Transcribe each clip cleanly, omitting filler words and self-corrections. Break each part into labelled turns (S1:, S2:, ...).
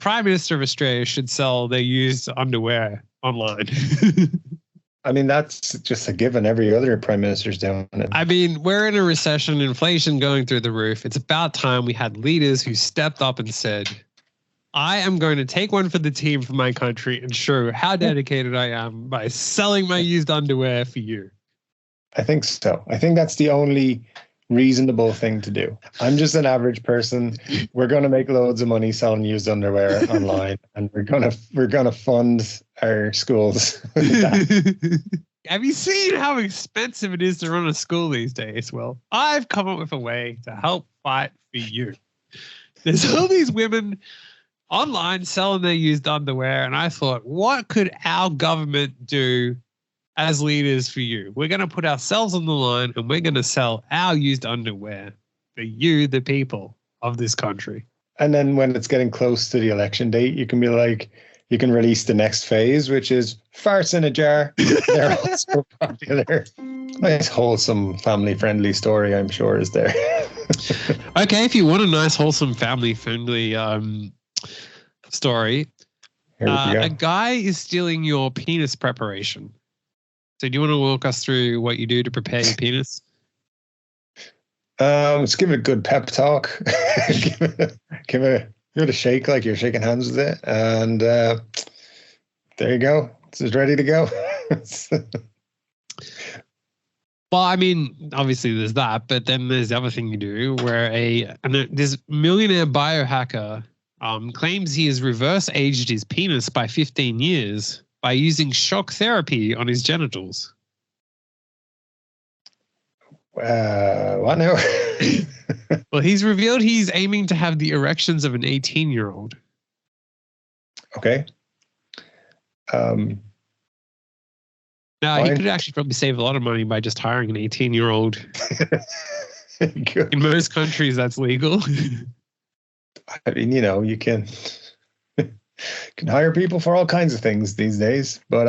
S1: Prime Minister of Australia should sell their used underwear online.
S2: I mean, that's just a given. Every other prime minister's doing it.
S1: I mean, we're in a recession, inflation going through the roof. It's about time we had leaders who stepped up and said, I am going to take one for the team for my country and show how dedicated I am by selling my used underwear for you.
S2: I think so. I think that's the only reasonable thing to do. I'm just an average person. We're going to make loads of money selling used underwear online, and we're going to fund our schools with that.
S1: Have you seen how expensive it is to run a school these days? Well, I've come up with a way to help fight for you. There's all these women online selling their used underwear, and I thought, what could our government do as leaders for you? We're going to put ourselves on the line, and we're going to sell our used underwear for you, the people of this country.
S2: And then when it's getting close to the election date, you can be like, you can release the next phase, which is farts in a jar. They're also popular. Nice, wholesome, family-friendly story, I'm sure, is there.
S1: Okay, if you want a nice, wholesome, family-friendly story, a guy is stealing your penis preparation. So do you want to walk us through what you do to prepare your penis?
S2: Let's give it a good pep talk. give it a shake like you're shaking hands with it. And there you go. It's ready to go.
S1: Well, I mean, obviously there's that, but then there's the other thing you do where this millionaire biohacker claims he has reverse aged his penis by 15 years by using shock therapy on his genitals.
S2: What now?
S1: Well, he's revealed he's aiming to have the erections of an 18-year-old.
S2: Okay.
S1: Now, he could actually probably save a lot of money by just hiring an 18-year-old. In most countries, that's legal.
S2: I mean, you know, you can hire people for all kinds of things these days. But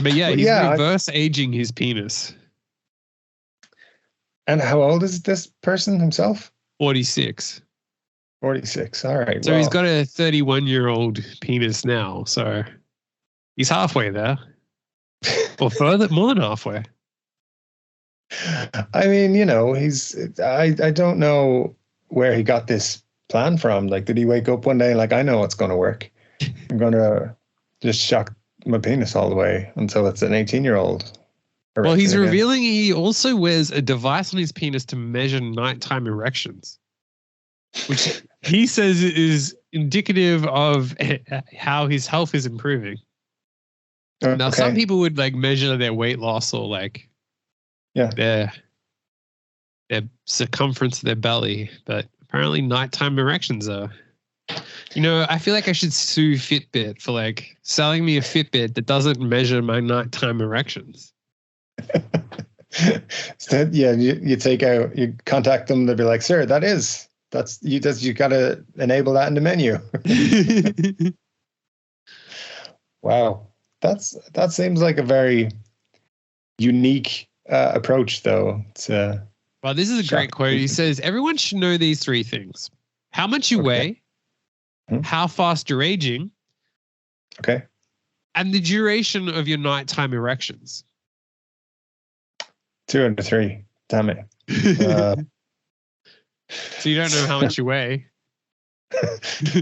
S1: yeah, he's reverse aging his penis.
S2: And how old is this person himself?
S1: 46.
S2: 46. All right.
S1: So he's got a 31-year-old penis now. So he's halfway there. Or further, more than halfway.
S2: I mean, you know, I don't know where he got this plan from. Like, did he wake up one day and like, I know it's going to work. I'm going to just shock my penis all the way until it's an 18-year-old.
S1: Well, he's revealing he also wears a device on his penis to measure nighttime erections, which he says is indicative of how his health is improving. Okay. Now, some people would like measure their weight loss or like their circumference of their belly, but apparently nighttime erections are. You know, I feel like I should sue Fitbit for like selling me a Fitbit that doesn't measure my nighttime erections.
S2: So, yeah, you contact them, they'll be like, sir, you got to enable that in the menu. Wow. That seems like a very unique approach, though.
S1: Well, this is a great quote. He says, everyone should know these three things: how much you weigh, how fast you're aging, and the duration of your nighttime erections.
S2: 2 out of 3. Damn it.
S1: So you don't know how much you weigh?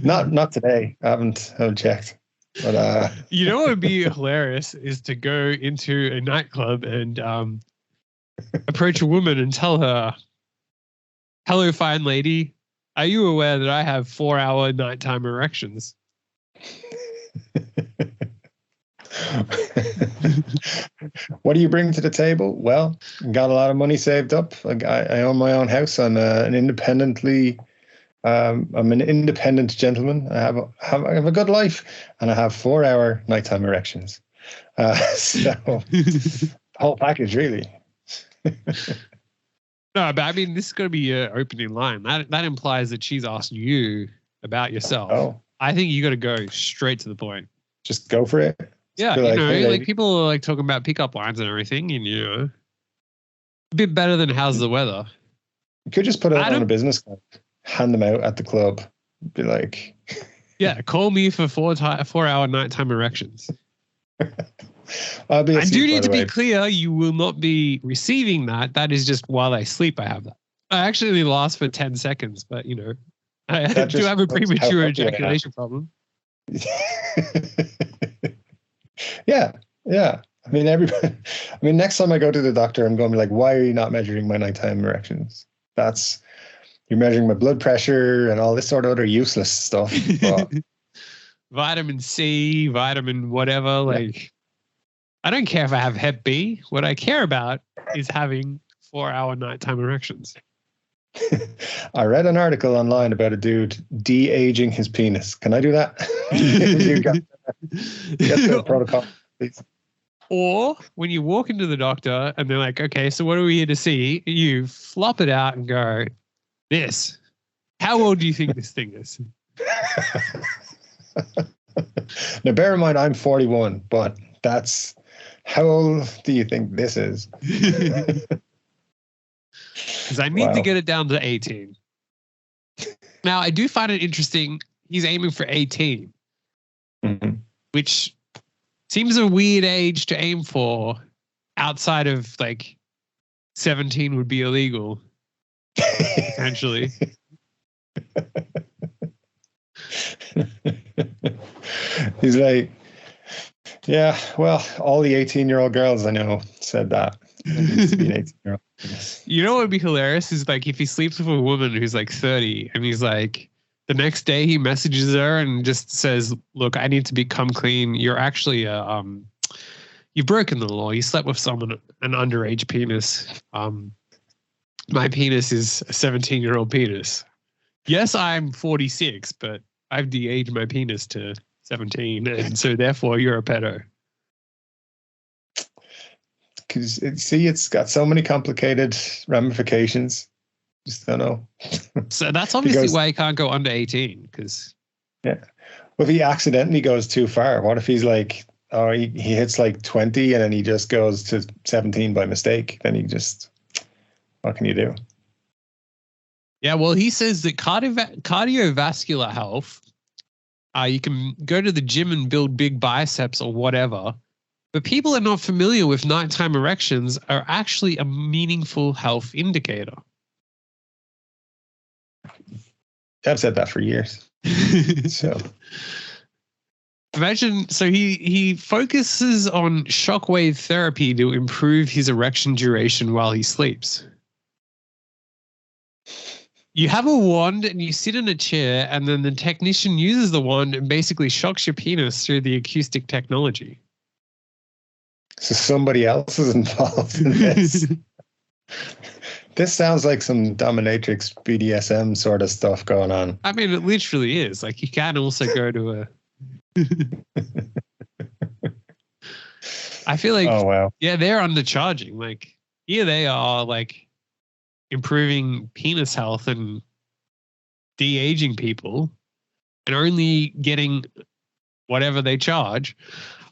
S2: Not today. I haven't checked. But
S1: you know what would be hilarious is to go into a nightclub and approach a woman and tell her, hello, fine lady. Are you aware that I have 4-hour nighttime erections?
S2: What do you bring to the table? Well, got a lot of money saved up. I own my own house. I'm an independently. I'm an independent gentleman. I have a good life, and I have 4-hour nighttime erections. So the whole package, really.
S1: No, but I mean, this is going to be your opening line. That implies that she's asked you about yourself.
S2: Oh,
S1: I think you got to go straight to the point.
S2: Just go for it.
S1: Yeah, you know, like people are like talking about pickup lines and everything, and you know, a bit better than how's the weather.
S2: You could just put it on a business card, hand them out at the club, be like,
S1: Yeah, call me for 4-hour nighttime erections.
S2: I'll be
S1: I
S2: asleep,
S1: do
S2: by
S1: need to
S2: the
S1: be
S2: way.
S1: clear, you will not be receiving that. That is just while I sleep, I have that. I actually only last for 10 seconds, but I
S2: That
S1: do
S2: just
S1: have a
S2: shows how
S1: premature
S2: happy I am.
S1: ejaculation problem.
S2: Yeah, yeah. I mean, everybody. I mean, next time I go to the doctor, I'm going to be like, "Why are you not measuring my nighttime erections?" You're measuring my blood pressure and all this sort of other useless stuff. But
S1: Vitamin C, vitamin whatever. Like, I don't care if I have Hep B. What I care about is having 4-hour nighttime erections.
S2: I read an article online about a dude de-aging his penis. Can I do that? You got get the protocol, please.
S1: Or when you walk into the doctor and they're like, okay, so what are we here to see? You flop it out and go, this. How old do you think this thing is?
S2: Now, bear in mind, I'm 41, but that's how old do you think this is?
S1: Because I need to get it down to 18. Now, I do find it interesting. He's aiming for 18, which seems a weird age to aim for outside of like 17 would be illegal, potentially.
S2: He's like, yeah, well, all the 18-year-old girls I know said that. It needs to be an 18-year-old.
S1: You know what would be hilarious is like if he sleeps with a woman who's like 30 and he's like, the next day he messages her and just says, look, I need to become clean. You're actually you've broken the law. You slept with someone, an underage penis. My penis is a 17-year-old penis. Yes, I'm 46, but I've de-aged my penis to 17, and so therefore you're a pedo.
S2: Because see, it's got so many complicated ramifications. Just don't know.
S1: So that's obviously why he can't go under 18. Because
S2: well, if he accidentally goes too far, what if he's like, oh, he hits like 20 and then he just goes to 17 by mistake? Then what can you do?
S1: Yeah, well, he says that cardiovascular health, you can go to the gym and build big biceps or whatever, but people are not familiar with nighttime erections are actually a meaningful health indicator.
S2: I've said that for years. So
S1: imagine, so he focuses on shockwave therapy to improve his erection duration while he sleeps. You have a wand and you sit in a chair and then the technician uses the wand and basically shocks your penis through the acoustic technology.
S2: So somebody else is involved in this. This sounds like some dominatrix BDSM sort of stuff going on.
S1: I mean, it literally is. Like, you can also go to a... I feel like,
S2: oh, wow.
S1: Yeah, they're undercharging. Like, here they are, like, improving penis health and de-aging people and only getting whatever they charge,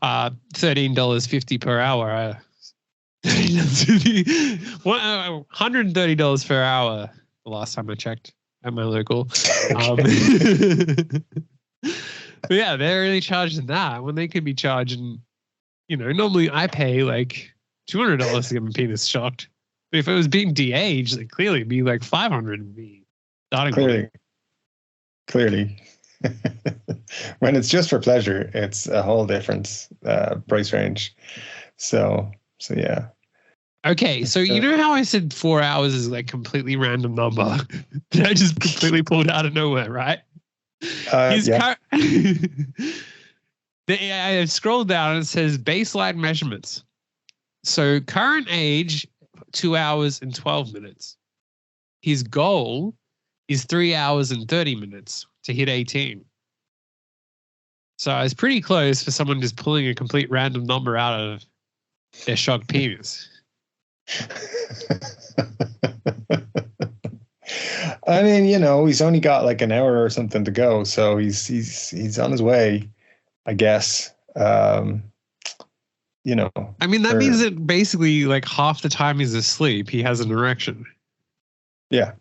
S1: $13.50 per hour. $130 per hour the last time I checked at my local. But yeah, they're really charging that when they could be charging, normally I pay like $200 to get my penis shocked. But if it was being de-aged, like clearly it'd be like $500 and be starting.
S2: Clearly. When it's just for pleasure, it's a whole different price range. So yeah.
S1: Okay, so you know how I said 4 hours is like completely random number that I just completely pulled out of nowhere, right?
S2: Yeah.
S1: I scrolled down and it says baseline measurements. So current age, 2 hours and 12 minutes. His goal is 3 hours and 30 minutes to hit 18. So it's pretty close for someone just pulling a complete random number out of their shocked penis.
S2: I mean, he's only got like an hour or something to go, so he's on his way, I guess.
S1: I mean, that means that basically like half the time he's asleep, he has an erection.
S2: Yeah.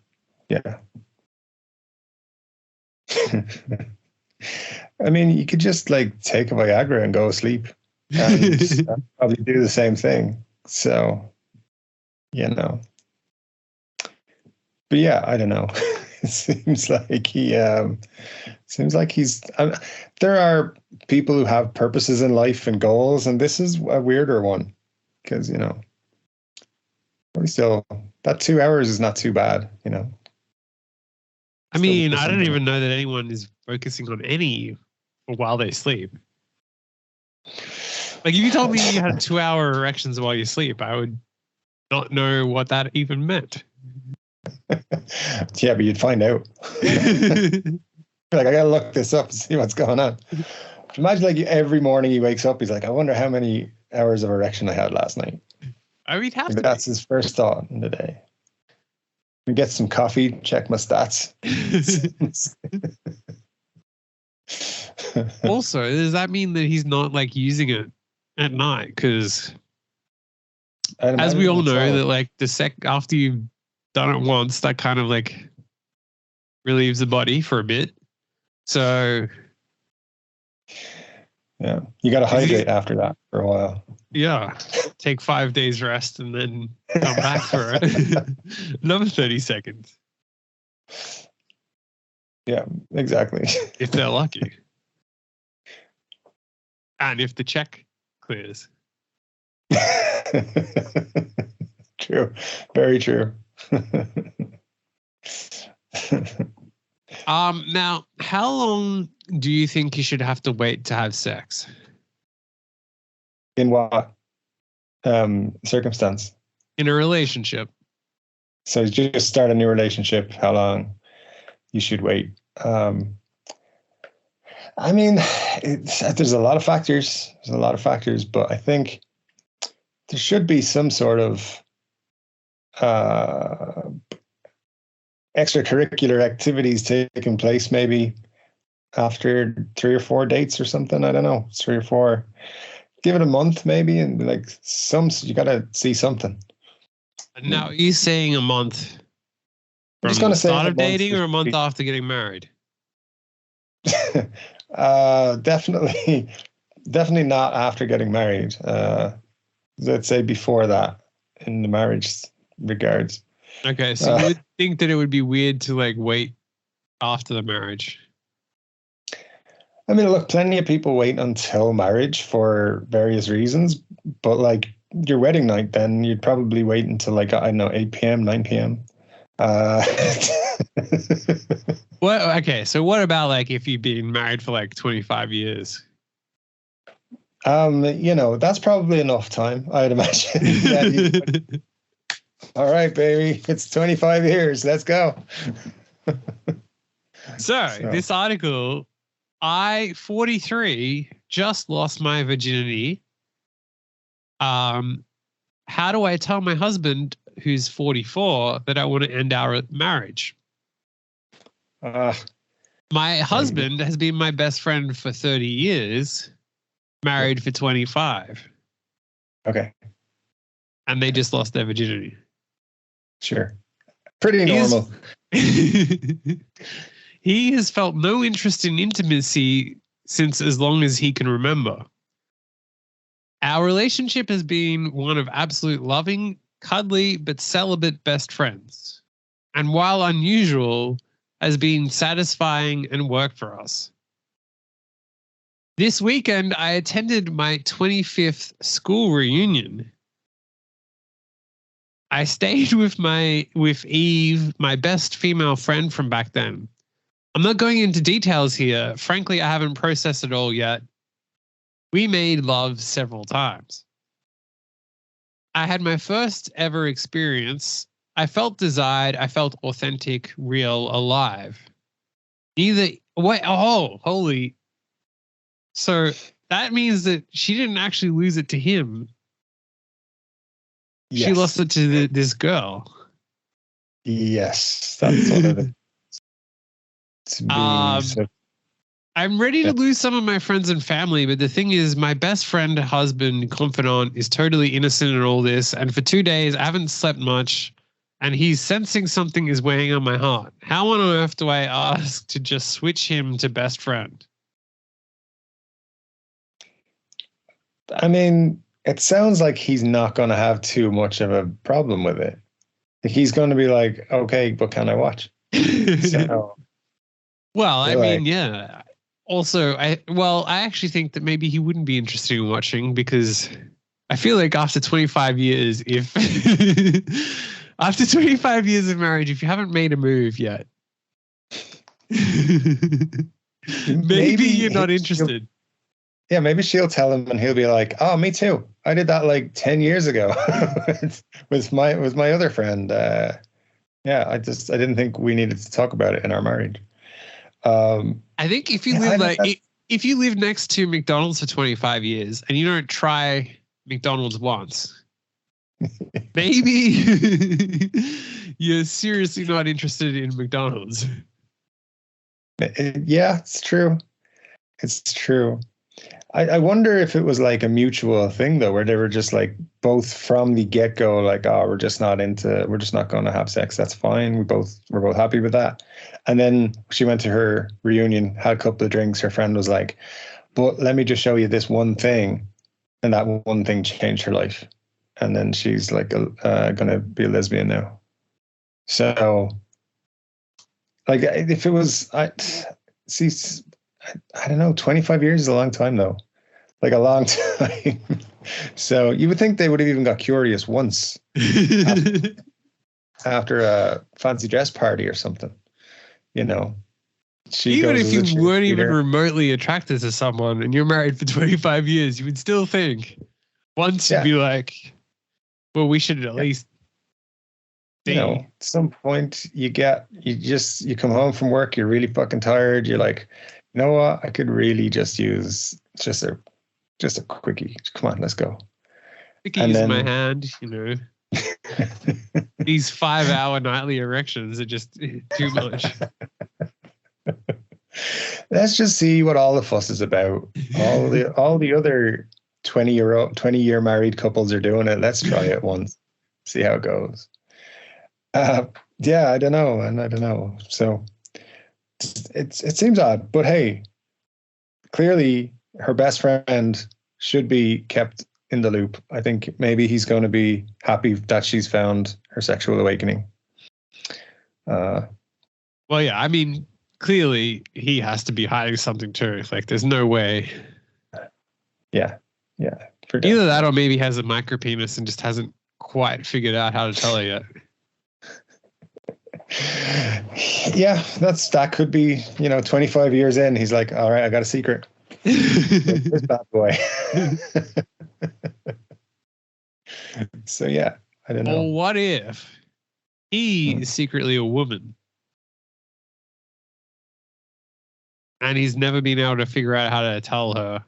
S2: I mean, you could just like take a Viagra and go to sleep and probably do the same thing. So, you know. But yeah, I don't know. It seems like he's. There are people who have purposes in life and goals, and this is a weirder one because still that 2 hours is not too bad.
S1: I mean, I don't even know that anyone is focusing on any while they sleep. Like, if you told me you had 2-hour erections while you sleep, I would not know what that even meant.
S2: Yeah, but you'd find out. Like, I gotta look this up and see what's going on. Imagine like every morning he wakes up, he's like, I wonder how many hours of erection I had last night.
S1: I mean,
S2: that's his first thought in the day. We get some coffee, check my stats.
S1: Also, does that mean that he's not like using it at night? Because as we all know, that like after you've done it once, that kind of like relieves the body for a bit. So
S2: yeah, you got to hydrate after that for a while.
S1: Yeah, take 5 days rest and then come back for another 30 seconds.
S2: Yeah, exactly.
S1: If they're lucky. And if the check clears.
S2: True. Very true.
S1: Now, how long do you think you should have to wait to have sex?
S2: In what circumstance?
S1: In a relationship.
S2: So you just start a new relationship, how long you should wait? I mean, there's a lot of factors. But I think there should be some sort of extracurricular activities taking place maybe after 3 or 4 dates or something. I don't know, 3 or 4. Give it a month maybe, and like you got to see something.
S1: Now, are you saying a month
S2: I'm just going to say
S1: start of dating or a month after getting married?
S2: Definitely not after getting married. Let's say before that, in the marriage regards.
S1: Okay, so you would think that it would be weird to like wait after the marriage?
S2: I mean, look, plenty of people wait until marriage for various reasons, but like your wedding night, then you'd probably wait until like, I don't know, 8 p.m., 9 p.m.
S1: Well, okay, so what about like if you've been married for like 25 years?
S2: That's probably enough time, I'd imagine. All right, baby, it's 25 years. Let's go.
S1: So this article, I, 43, just lost my virginity. How do I tell my husband, who's 44, that I want to end our marriage? My husband has been my best friend for 30 years, married for 25.
S2: Okay.
S1: And they just lost their virginity.
S2: Sure. Pretty normal.
S1: He has felt no interest in intimacy since as long as he can remember. Our relationship has been one of absolute loving, cuddly, but celibate best friends. And while unusual, has been satisfying and worked for us. This weekend, I attended my 25th school reunion. I stayed with Eve, my best female friend from back then. I'm not going into details here. Frankly, I haven't processed it all yet. We made love several times. I had my first ever experience. I felt desired. I felt authentic, real, alive. Holy. So that means that she didn't actually lose it to him. Yes. She lost it to this girl.
S2: Yes, that's what it is.
S1: I'm ready to lose some of my friends and family, but the thing is, my best friend, husband, confidant is totally innocent in all this. And for 2 days, I haven't slept much, and he's sensing something is weighing on my heart. How on earth do I ask to just switch him to best friend?
S2: I mean, it sounds like he's not going to have too much of a problem with it. He's going to be like, okay, but can I watch? So,
S1: Well, I mean,
S2: like,
S1: yeah. Also, I actually think that maybe he wouldn't be interested in watching because I feel like after 25 years, if after 25 years of marriage, if you haven't made a move yet, maybe you're not interested.
S2: Yeah, maybe she'll tell him and he'll be like, "Oh, me too. I did that like 10 years ago with my other friend. Yeah, I didn't think we needed to talk about it in our marriage."
S1: I think if you live if you live next to McDonald's for 25 years and you don't try McDonald's once, maybe you're seriously not interested in McDonald's.
S2: Yeah, it's true. It's true. I wonder if it was like a mutual thing though, where they were just like both from the get-go, like, oh, we're just not going to have sex. That's fine. We're both happy with that. And then she went to her reunion, had a couple of drinks. Her friend was like, but let me just show you this one thing. And that one thing changed her life. And then she's like going to be a lesbian now. So like if it was, I don't know, 25 years is a long time though. Like a long time. So you would think they would have even got curious once after a fancy dress party or something. You know,
S1: even if you weren't even remotely attracted to someone and you're married for 25 years, you would still think once you'd be like, well, we should at least.
S2: You know, at some point you come home from work, you're really fucking tired. You're like, you know what? I could really just use just a quickie. Come on, let's go.
S1: Quickies in my hand, you know. These 5-hour nightly erections are just too much.
S2: Let's just see what all the fuss is about. All the other 20-year married couples are doing it. Let's try it once. See how it goes. Yeah, I don't know. So it seems odd, but hey, clearly her best friend should be kept in the loop. I think maybe he's going to be happy that she's found her sexual awakening.
S1: Well, yeah, I mean, clearly he has to be hiding something too. Like, there's no way.
S2: Yeah.
S1: Either that or maybe has a micro penis and just hasn't quite figured out how to tell her yet.
S2: Yeah, that could be, 25 years in, he's like, all right, I got a secret. This bad boy. So yeah, I don't know.
S1: Well, what if he is secretly a woman and he's never been able to figure out how to tell her?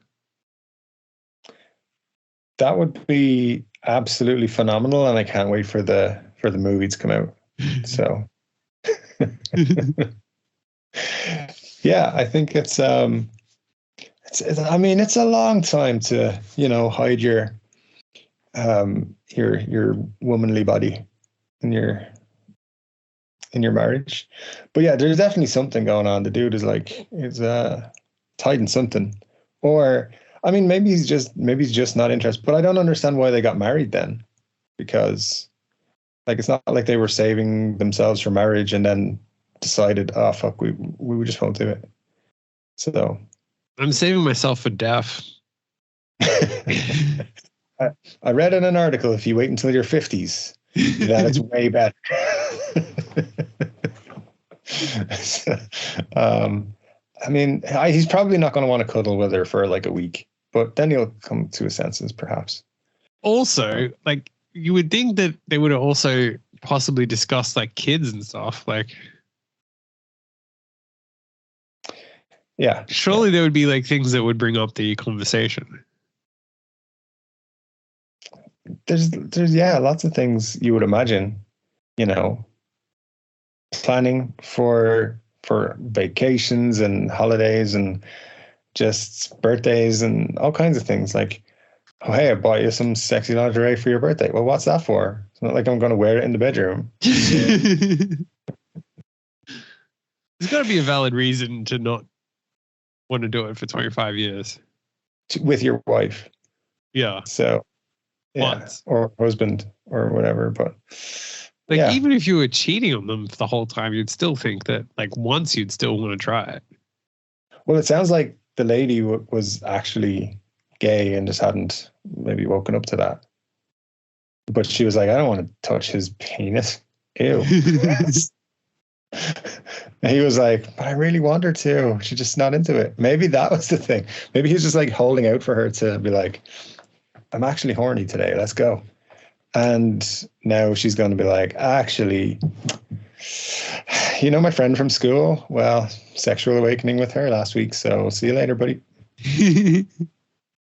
S1: That
S2: would be absolutely phenomenal, and I can't wait for the movie to come out. So yeah, I think it's a long time to, hide your womanly body in your marriage. But yeah, there's definitely something going on. The dude is hiding something, or I mean, maybe he's just not interested. But I don't understand why they got married then, because it's not like they were saving themselves for marriage and then decided, oh fuck, we just won't do it. So
S1: I'm saving myself for death.
S2: I read in an article, if you wait until your 50s, that it's way better. I mean, he's probably not going to want to cuddle with her for like a week, but then he'll come to his senses, perhaps.
S1: Also, you would think that they would have also possibly discussed kids and stuff.
S2: Yeah.
S1: Surely there would be things that would bring up the conversation.
S2: There's lots of things you would imagine, planning for vacations and holidays and just birthdays and all kinds of things. Like, oh, hey, I bought you some sexy lingerie for your birthday. Well, what's that for? It's not like I'm going to wear it in the bedroom.
S1: There's got to be a valid reason to not want to do it for 25 years.
S2: With your wife.
S1: Yeah.
S2: So, yeah,
S1: Once.
S2: or husband or whatever. But
S1: like,
S2: yeah.
S1: even if you were cheating on them for the whole time, you'd still think that, like, once you'd still want to try it.
S2: Well, it sounds like the lady was actually gay and just hadn't maybe woken up to that. But she was like, I don't want to touch his penis. Ew. And he was like, but I really want her to. She's just not into it. Maybe that was the thing. Maybe he was just like holding out for her to be like, I'm actually horny today. Let's go. And now she's going to be like, actually, you know, my friend from school, well, sexual awakening with her last week. So see you later, buddy.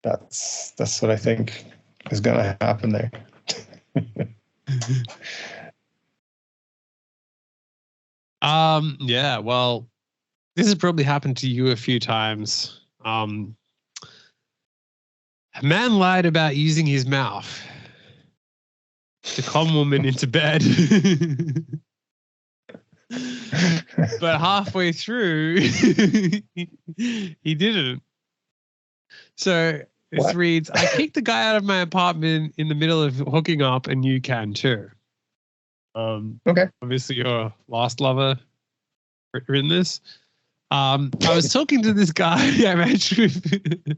S2: That's what I think is going to happen there.
S1: Yeah, well, this has probably happened to you a few times. A man lied about using his mouth to con woman into bed. But halfway through, he didn't. So this reads, I kicked the guy out of my apartment in the middle of hooking up, and you can too.
S2: Okay.
S1: Obviously, your last lover written this. I was talking to this guy I matched with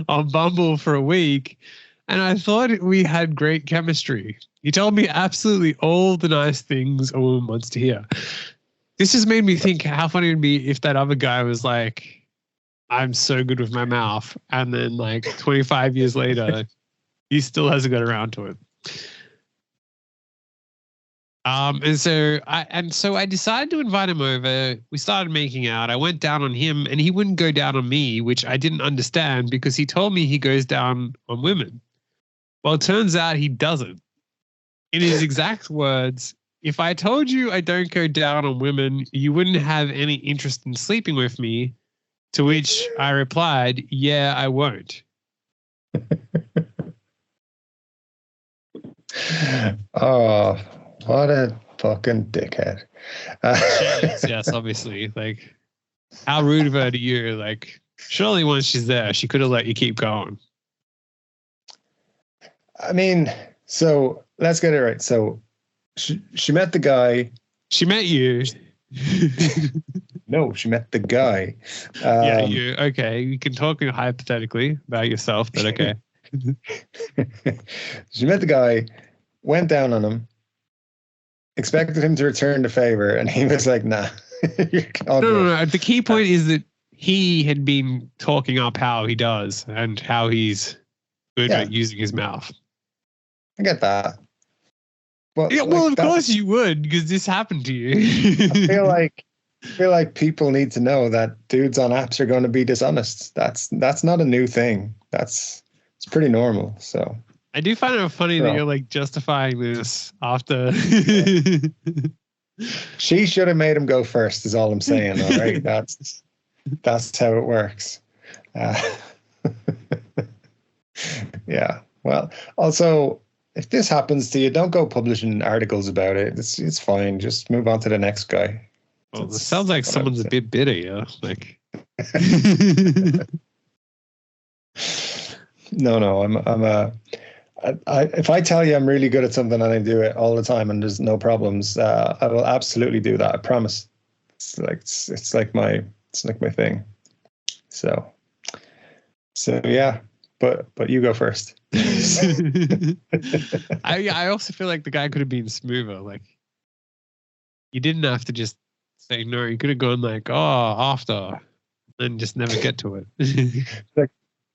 S1: on Bumble for a week, and I thought we had great chemistry. He told me absolutely all the nice things a woman wants to hear. This just made me think how funny it would be if that other guy was like, I'm so good with my mouth, and then like 25 years later, he still hasn't got around to it. And so I decided to invite him over. We started making out. I went down on him and he wouldn't go down on me, which I didn't understand because he told me he goes down on women. Well, it turns out he doesn't. In his exact words, if I told you I don't go down on women, you wouldn't have any interest in sleeping with me. To which I replied, yeah, I won't.
S2: Oh, what a fucking dickhead.
S1: Yes, obviously. Like, how rude of her to you. Like, surely once she's there, she could have let you keep going.
S2: I mean, so let's get it right. So she met the guy.
S1: She met you.
S2: No, she met the guy.
S1: Yeah, you. Okay, you can talk hypothetically about yourself, but okay.
S2: She met the guy, went down on him, expected him to return the favor, and he was like, nah.
S1: No. The key point is that he had been talking up how he does and how he's good at using his mouth.
S2: I get that. But
S1: yeah, well, of course you would, because this happened to you.
S2: I feel like people need to know that dudes on apps are going to be dishonest. That's not a new thing. It's pretty normal. So
S1: I do find it funny that you're like justifying this after.
S2: She should have made him go first. Is all I'm saying. All right, that's how it works. Yeah. Well, also, if this happens to you, don't go publishing articles about it. It's fine. Just move on to the next guy.
S1: Well, it sounds like someone's a bit bitter, yeah. Like,
S2: no, if I tell you I'm really good at something and I do it all the time and there's no problems, I will absolutely do that. I promise. It's like my thing. So yeah, but you go first.
S1: I also feel like the guy could have been smoother. Like, you didn't have to just say no. You could have gone like, after, and just never get to it.
S2: Like,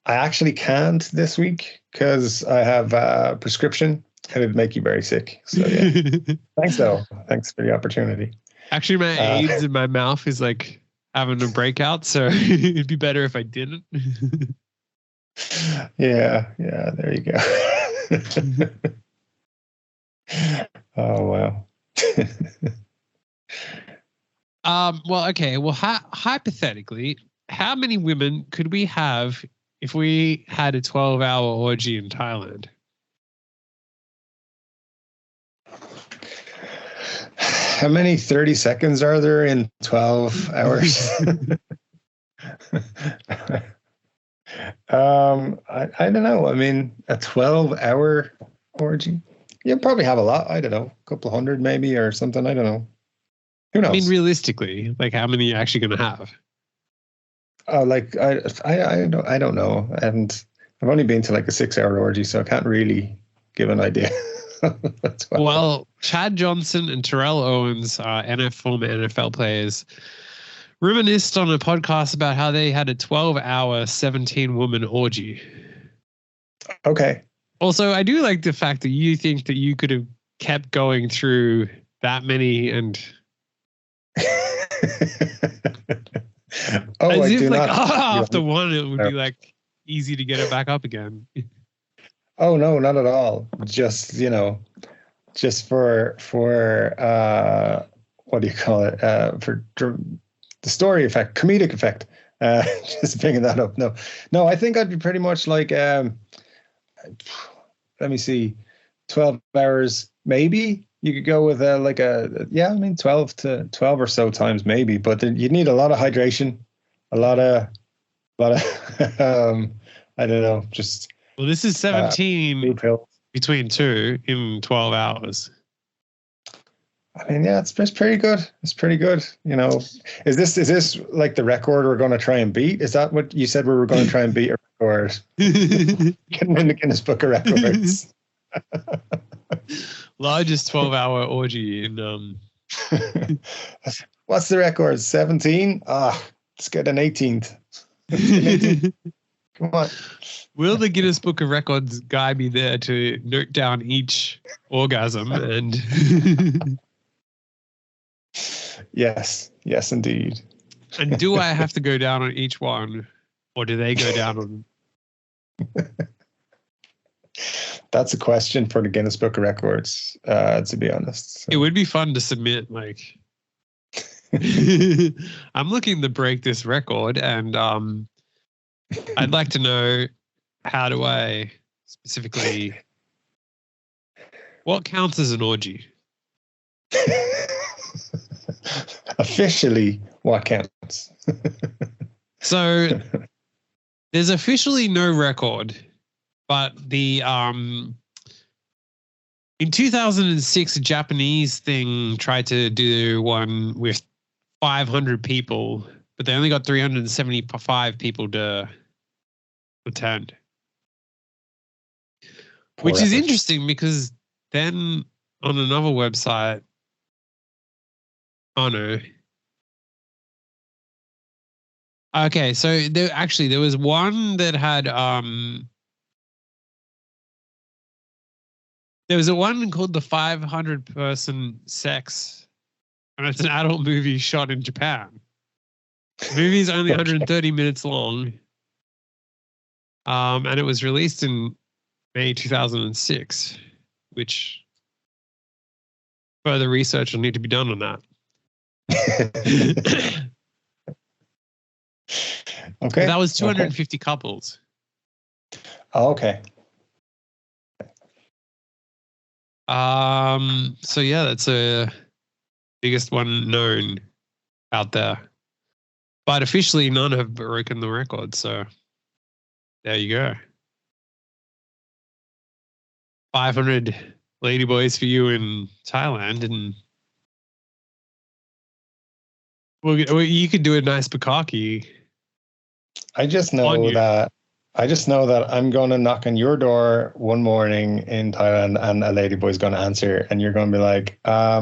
S2: I actually can't this week because I have a prescription and it'd make you very sick. So yeah. Thanks though. Thanks for the opportunity.
S1: Actually, my AIDS in my mouth is like having a breakout, so it'd be better if I didn't.
S2: Yeah, there you go. Oh wow.
S1: Well, okay. Well, hypothetically, how many women could we have if we had a 12-hour orgy in Thailand?
S2: How many 30 seconds are there in 12 hours? I don't know. I mean, a 12-hour orgy. You probably have a lot. I don't know, a couple of hundred maybe or something. I don't know. Who knows?
S1: I mean, realistically, like how many are you actually going to have?
S2: Oh, like I don't know. And I've only been to like a 6-hour orgy, so I can't really give an idea. That's why.
S1: Well, Chad Johnson and Terrell Owens, former NFL players, reminisced on a podcast about how they had a 12-hour, 17-woman orgy.
S2: Okay.
S1: Also, I do like the fact that you think that you could have kept going through that many and
S2: Oh,
S1: as
S2: I
S1: if
S2: do
S1: like
S2: not.
S1: after one it would be like easy to get it back up again.
S2: Oh no, not at all. Just just for what do you call it? For the story effect, comedic effect. Just bringing that up. No, I think I'd be pretty much like let me see, 12 hours maybe. You could go with 12 to 12 or so times maybe, but you'd need a lot of hydration, a lot of I don't know, just.
S1: Well, this is 17 between two in 12 hours.
S2: I mean, yeah, it's pretty good. It's pretty good. Is this like the record we're going to try and beat? Is that what you said we were going to try and beat a record? Getting in the Guinness Book of Records.
S1: Largest 12-hour orgy in
S2: What's the record? 17? Let's get an 18th. Come on.
S1: Will the Guinness Book of Records guy be there to note down each orgasm and
S2: Yes, indeed.
S1: And do I have to go down on each one, or do they go down on them?
S2: That's a question for the Guinness Book of Records, to be honest. So.
S1: It would be fun to submit, like, I'm looking to break this record, and I'd like to know, how do I specifically, what counts as an orgy?
S2: Officially, what counts?
S1: So there's officially no record, but the in 2006, a Japanese thing tried to do one with 500 people, but they only got 375 people to attend. Which is interesting because then on another website, oh no. Okay, so there was one that had there was a one called the 500 Person Sex, and it's an adult movie shot in Japan. The movie is only 130 minutes long, and it was released in May 2006, which further research will need to be done on that.
S2: Okay.
S1: That was 250 couples.
S2: Oh, okay.
S1: So yeah, that's the biggest one known out there. But officially none have broken the record, so there you go. 500 ladyboys for you in Thailand, and well, you could do a nice bukkake.
S2: I just know that I'm going to knock on your door one morning in Thailand, and a ladyboy's going to answer, and you're going to be like, I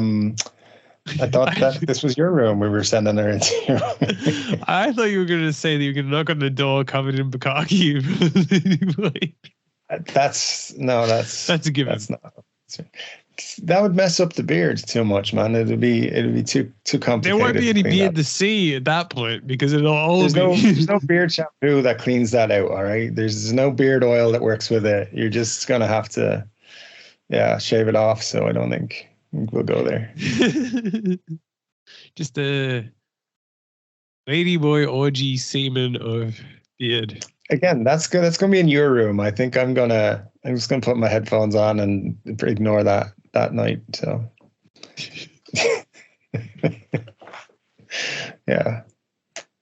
S2: thought that this was your room. We were sending her into your room.
S1: I thought you were going to say that you could knock on the door covered in bukkake. That's a given.
S2: That's not. That would mess up the beard too much, man. It'd be too complicated.
S1: There won't be any beard to see at that point because it'll all
S2: there's no beard shampoo that cleans that out. All right, there's no beard oil that works with it. You're just gonna have to, shave it off. So I don't think we'll go there.
S1: Just a ladyboy orgy semen of beard.
S2: Again, that's good. That's gonna be in your room. I think I'm just gonna put my headphones on and ignore that night. So yeah.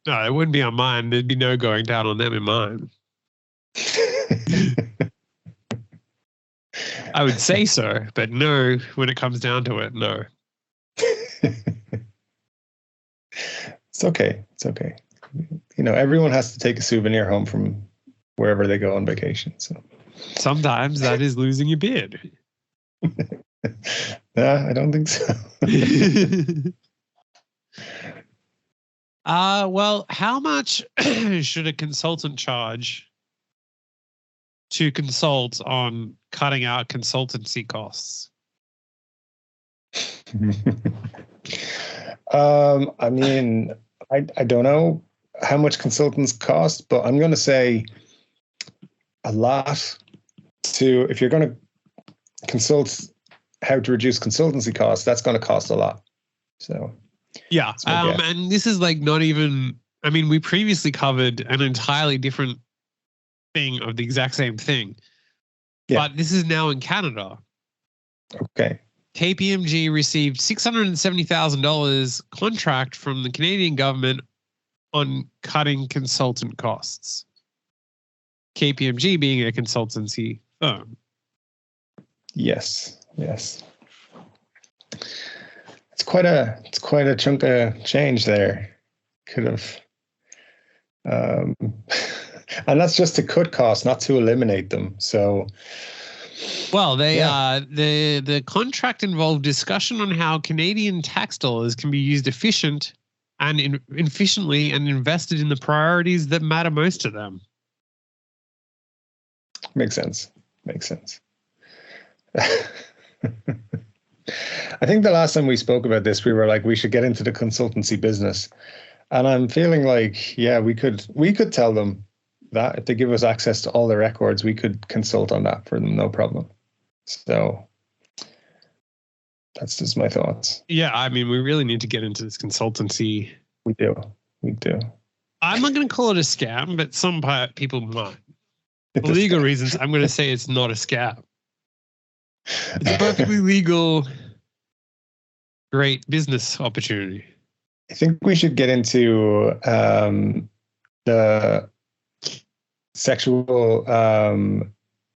S1: No, it wouldn't be on mine. There'd be no going down on them in mine. I would say so, but no, when it comes down to it, no.
S2: It's okay. It's okay. You know, everyone has to take a souvenir home from wherever they go on vacation. So
S1: sometimes that is losing your beard.
S2: Nah, I don't think so.
S1: Well, how much should a consultant charge to consult on cutting out consultancy costs?
S2: I mean, I don't know how much consultants cost, but I'm going to say a lot. If you're going to consult how to reduce consultancy costs, that's going to cost a lot. So
S1: yeah, and this is like not even. I mean, we previously covered an entirely different thing of the exact same thing, but this is now in Canada.
S2: Okay.
S1: KPMG received $670,000 contract from the Canadian government on cutting consultant costs. KPMG being a consultancy firm.
S2: Yes. It's quite a chunk of change there. Could have, and that's just to cut costs, not to eliminate them. So.
S1: Well, the contract involved discussion on how Canadian tax dollars can be used efficiently and invested in the priorities that matter most to them.
S2: Makes sense. I think the last time we spoke about this, we were like, we should get into the consultancy business, and I'm feeling like, yeah, we could tell them that if they give us access to all the records, we could consult on that for them, no problem. So that's just my thoughts.
S1: Yeah, I mean, we really need to get into this consultancy.
S2: We do.
S1: I'm not going to call it a scam, but some people might. For legal reasons, I'm going to say it's not a scam. It's a perfectly legal, great business opportunity.
S2: I think we should get into the sexual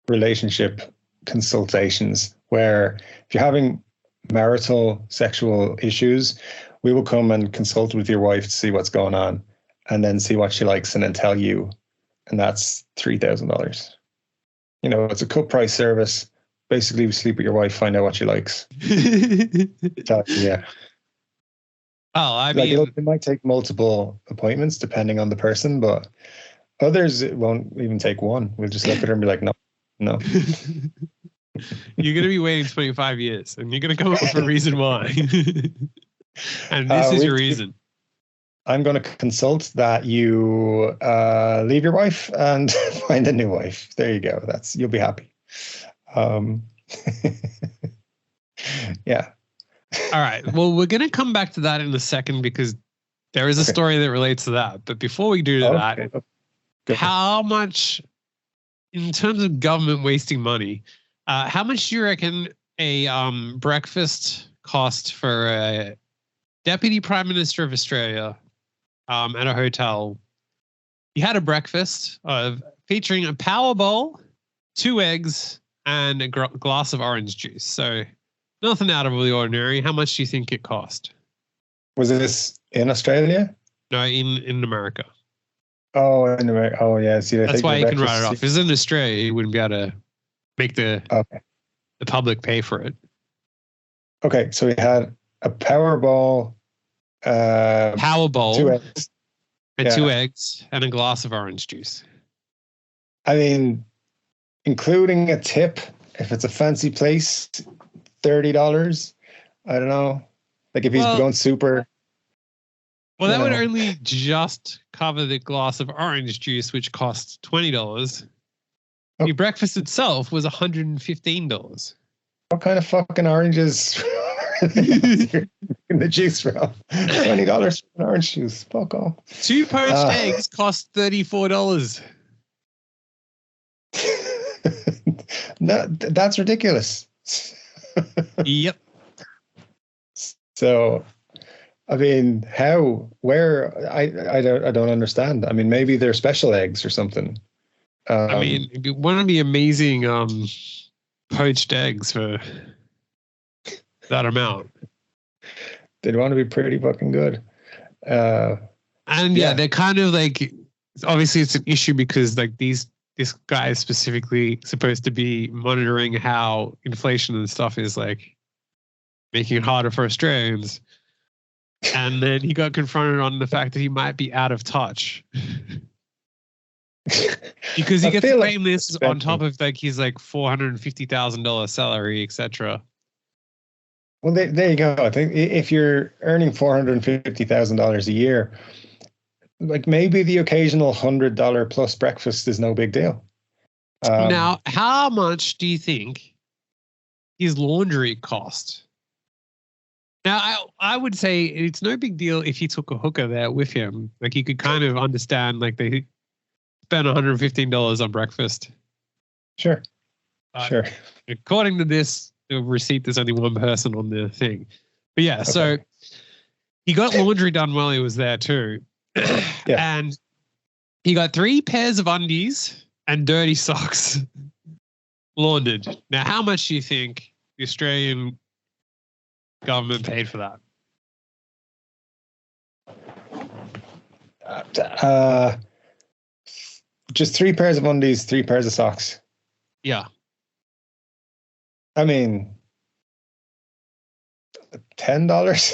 S2: relationship consultations, where if you're having marital sexual issues, we will come and consult with your wife to see what's going on and then see what she likes and then tell you. And that's $3,000. You know, it's a cut price service. Basically, we sleep with your wife, find out what she likes. Yeah.
S1: Oh, I mean,
S2: it might take multiple appointments depending on the person, but others, it won't even take one. We'll just look at her and be like, no.
S1: You're going to be waiting 25 years and you're going to come up with a reason why. And this is your reason.
S2: I'm going to consult that you leave your wife and find a new wife. There you go. You'll be happy. Yeah.
S1: All right. Well, we're going to come back to that in a second because there is a story that relates to that. But before we do that, how much, in terms of government wasting money, how much do you reckon a breakfast cost for a Deputy Prime Minister of Australia at a hotel? You had a breakfast featuring a power bowl, 2 eggs, and a glass of orange juice. So nothing out of the ordinary. How much do you think it cost?
S2: Was this in Australia?
S1: No, in America.
S2: Oh, in America. Oh, yeah. See,
S1: that's why you can write it off. If it's in Australia, you wouldn't be able to make the public pay for it.
S2: Okay, so we had a Powerball,
S1: 2 eggs, and 2 eggs, and a glass of orange juice.
S2: I mean, including a tip, if it's a fancy place, $30. I don't know. Like if he's going super.
S1: Well, that would only just cover the glass of orange juice, which costs $20. Oh. Your breakfast itself was $115.
S2: What kind of fucking oranges are in the juice from? $20 for an orange juice. Fuck off.
S1: 2 poached eggs cost $34.
S2: No, that's ridiculous.
S1: Yep.
S2: So, I mean, where? I don't understand. I mean, maybe they're special eggs or something.
S1: I mean, one of the amazing poached eggs for that amount.
S2: They'd want to be pretty fucking good.
S1: And yeah, they're kind of like, obviously it's an issue because like this guy is specifically supposed to be monitoring how inflation and stuff is like making it harder for Australians. And then he got confronted on the fact that he might be out of touch. Because he gets paying this on top of like his like $450,000 salary, etc.
S2: Well, there you go. I think if you're earning $450,000 a year, like maybe the occasional $100 plus breakfast is no big deal.
S1: Now, how much do you think his laundry cost? Now, I would say it's no big deal if he took a hooker there with him. Like you could kind of understand, like they spent $115 on breakfast.
S2: Sure. Sure.
S1: According to this receipt, there's only one person on the thing. But yeah, so he got laundry done while he was there too. And he got 3 pairs of undies and dirty socks laundered. Now, how much do you think the Australian government paid for
S2: that? Just 3 pairs of undies, 3 pairs of socks.
S1: Yeah.
S2: I mean, $10?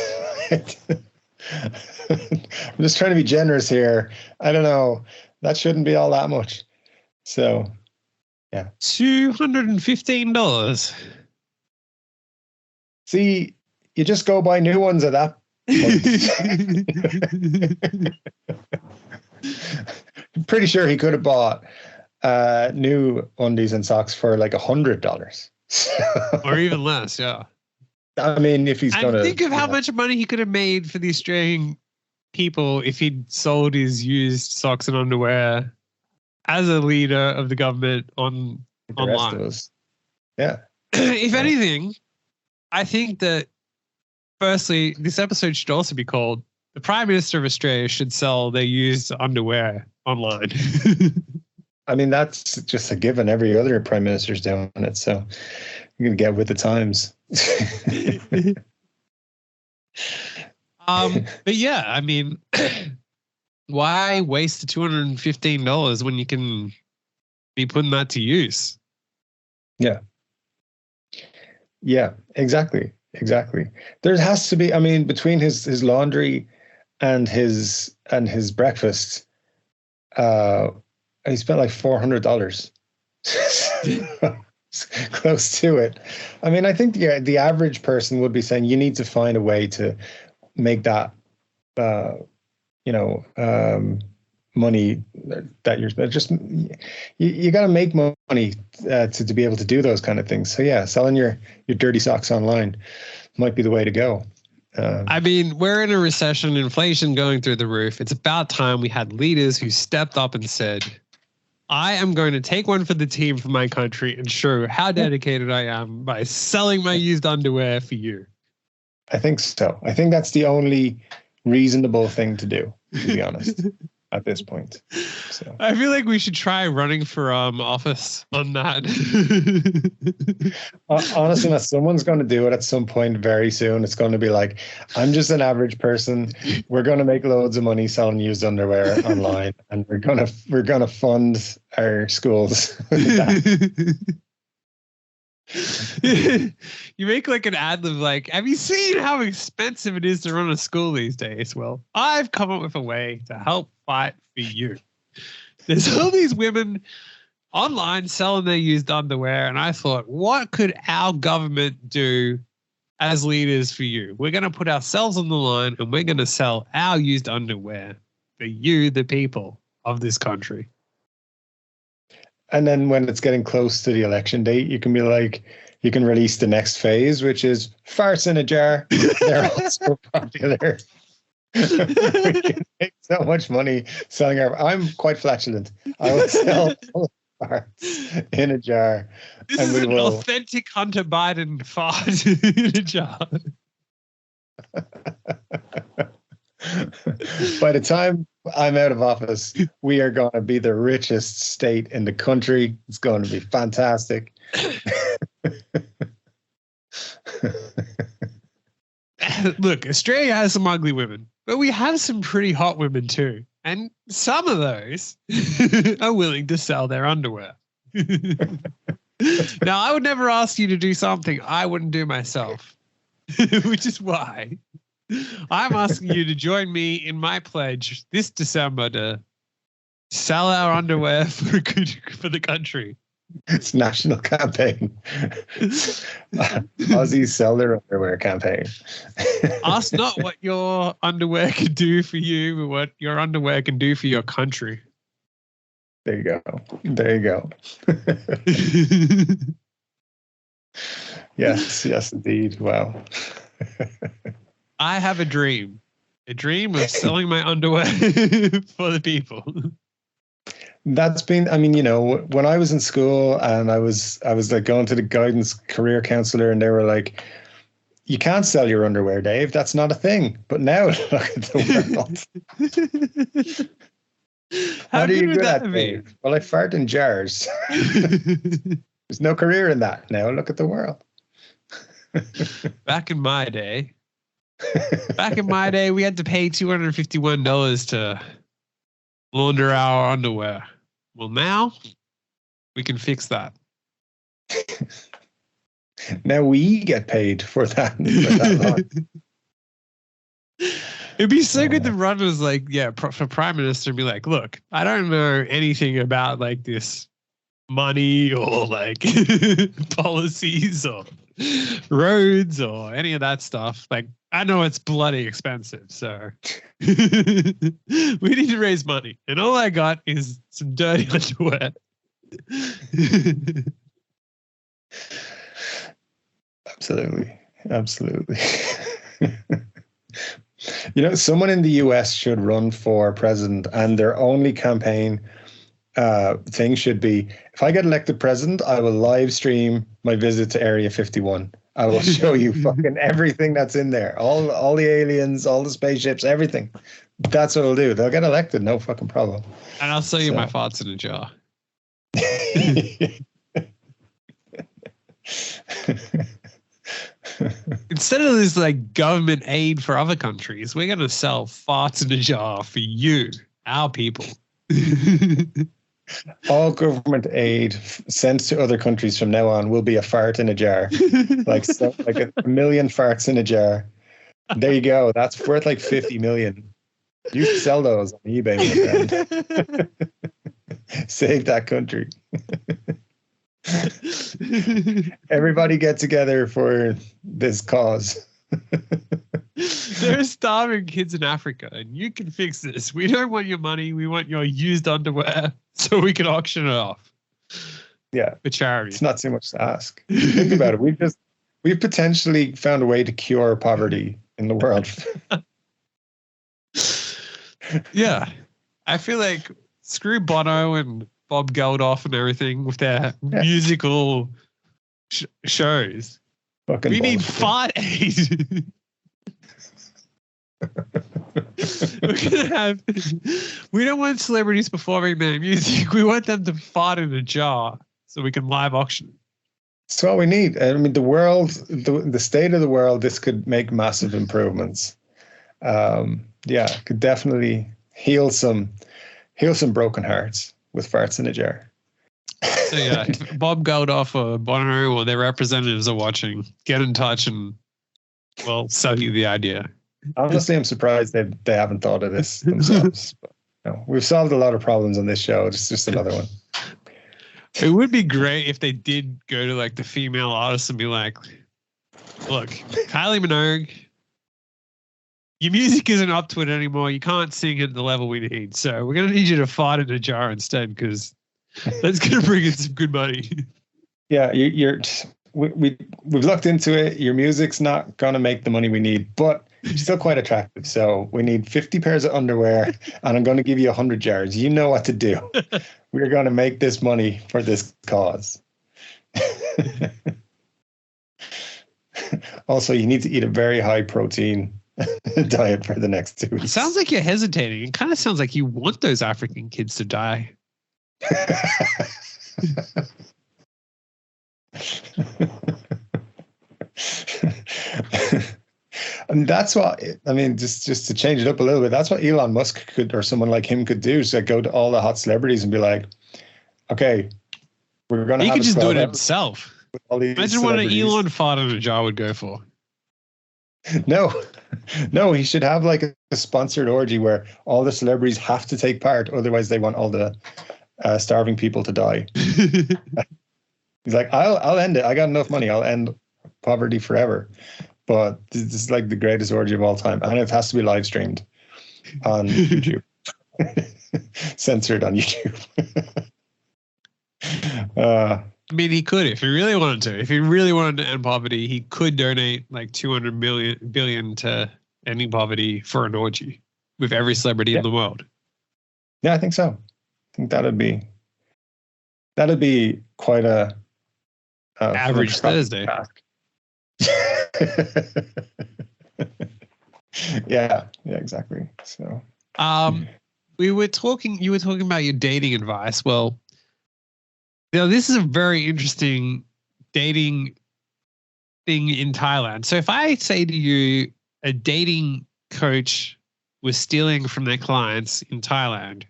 S2: I'm just trying to be generous here. I don't know. That shouldn't be all that much. So, yeah.
S1: $215.
S2: See, you just go buy new ones at that point. I'm pretty sure he could have bought new undies and socks for like $100.
S1: Or even less, yeah.
S2: I mean, if he's going to
S1: think of how much money he could have made for the Australian people if he'd sold his used socks and underwear as a leader of the government online.
S2: Rest of us. Yeah.
S1: If anything, I think that firstly, this episode should also be called "The Prime Minister of Australia should sell their used underwear online."
S2: I mean, that's just a given. Every other prime minister's doing it, so you're gonna get with the times.
S1: But yeah, I mean, why waste the $215 when you can be putting that to use?
S2: Yeah, exactly. There has to be. I mean, between his laundry and his breakfast, he spent like $400. Close to it. I mean, I think the average person would be saying you need to find a way to make that, money that you're just, you got to make money to be able to do those kind of things. So yeah, selling your dirty socks online might be the way to go.
S1: I mean, we're in a recession, inflation going through the roof. It's about time we had leaders who stepped up and said, I am going to take one for the team for my country and show how dedicated I am by selling my used underwear for you.
S2: I think so. I think that's the only reasonable thing to do, to be honest, at this point. So
S1: I feel like we should try running for office on that.
S2: Honestly, someone's going to do it at some point very soon. It's going to be like, I'm just an average person. We're going to make loads of money selling used underwear online, and we're going to fund our schools with that.
S1: You make like an ad lib like, have you seen how expensive it is to run a school these days? Well, I've come up with a way to help fight for you. There's all these women online selling their used underwear, and I thought, what could our government do as leaders for you? We're going to put ourselves on the line, and we're going to sell our used underwear for you, the people of this country.
S2: And then when it's getting close to the election date, you can be like, you can release the next phase, which is farts in a jar. They're also popular. We can make so much money selling I'm quite flatulent. I will sell farts in a jar.
S1: This is an authentic Hunter Biden fart in a jar.
S2: By the time I'm out of office. We are going to be the richest state in the country. It's going to be fantastic.
S1: Look, Australia has some ugly women, but we have some pretty hot women too. And some of those are willing to sell their underwear. Now, I would never ask you to do something I wouldn't do myself, which is why I'm asking you to join me in my pledge this December to sell our underwear for the country.
S2: It's national campaign. Aussies sell their underwear campaign.
S1: Ask not what your underwear can do for you, but what your underwear can do for your country.
S2: There you go. There you go. Yes, indeed. Wow.
S1: I have a dream of selling my underwear for the people.
S2: That's been, I mean, you know, when I was in school and I was like going to the guidance career counselor and they were like, you can't sell your underwear, Dave. That's not a thing. But now look at the world.
S1: How
S2: do you
S1: good
S2: do
S1: would
S2: that,
S1: be?
S2: Dave? Well, I fart in jars. There's no career in that. Now look at the world.
S1: Back in my day, we had to pay $251 to launder our underwear. Well, now we can fix that.
S2: Now we get paid for that.
S1: It'd be so good to run as like, for prime minister and be like, look, I don't know anything about like this money or like policies or roads or any of that stuff. Like, I know it's bloody expensive, so we need to raise money. And all I got is some dirty underwear.
S2: Absolutely. You know, someone in the US should run for president, and their only campaign thing should be, if I get elected president, I will live stream my visit to Area 51. I will show you fucking everything that's in there. All the aliens, all the spaceships, everything. That's what I'll do. They'll get elected, no fucking problem.
S1: And I'll sell you my farts in a jar. Instead of this like government aid for other countries, we're going to sell farts in a jar for you, our people.
S2: All government aid sent to other countries from now on will be a fart in a jar, like a million farts in a jar. There you go. That's worth like 50 million. You should sell those on eBay, my friend. Save that country. Everybody get together for this cause.
S1: There are starving kids in Africa, and you can fix this. We don't want your money. We want your used underwear so we can auction it off.
S2: Yeah.
S1: For charity.
S2: It's not too much to ask. Think about it. We've potentially found a way to cure poverty in the world.
S1: Yeah. I feel like screw Bono and Bob Geldof and everything with their musical shows.
S2: Fucking
S1: we need
S2: bullshit.
S1: fart aid. We don't want celebrities performing their music. We want them to fart in a jar so we can live auction.
S2: That's all we need. I mean, the world, the state of the world, this could make massive improvements. Could definitely heal some broken hearts with farts in a jar.
S1: So yeah, if Bob Geldof or Bono or their representatives are watching, get in touch and we'll sell you the idea.
S2: Honestly, I'm surprised they haven't thought of this themselves. But, no, we've solved a lot of problems on this show. It's just another one.
S1: It would be great if they did go to like the female artists and be like, look, Kylie Minogue, your music isn't up to it anymore. You can't sing at the level we need. So we're going to need you to fart in a jar instead, because that's going to bring in some good money.
S2: Yeah, we've looked into it. Your music's not going to make the money we need, but you're still quite attractive. So we need 50 pairs of underwear, and I'm going to give you 100 jars. You know what to do. We're going to make this money for this cause. Also, you need to eat a very high protein diet for the next 2 weeks.
S1: It sounds like you're hesitating. It kind of sounds like you want those African kids to die.
S2: And that's what, I mean, just to change it up a little bit, that's what Elon Musk could, or someone like him could do. So go to all the hot celebrities and be like, okay, we're going to
S1: He
S2: have
S1: could just do it himself. Imagine what an Elon fart in a jar would go for.
S2: No, he should have like a sponsored orgy where all the celebrities have to take part. Otherwise, they want all the starving people to die. He's like, I'll end it. I got enough money. I'll end poverty forever. But this is like the greatest orgy of all time. And it has to be live streamed on YouTube. Censored on YouTube.
S1: I mean, he could if he really wanted to. If he really wanted to end poverty, he could donate like 200 billion to ending poverty for an orgy with every celebrity in the world.
S2: Yeah, I think so. I think that'd be quite a
S1: average Thursday.
S2: Yeah, exactly. So,
S1: you were talking about your dating advice. Well, this is a very interesting dating thing in Thailand. So if I say to you a dating coach was stealing from their clients in Thailand,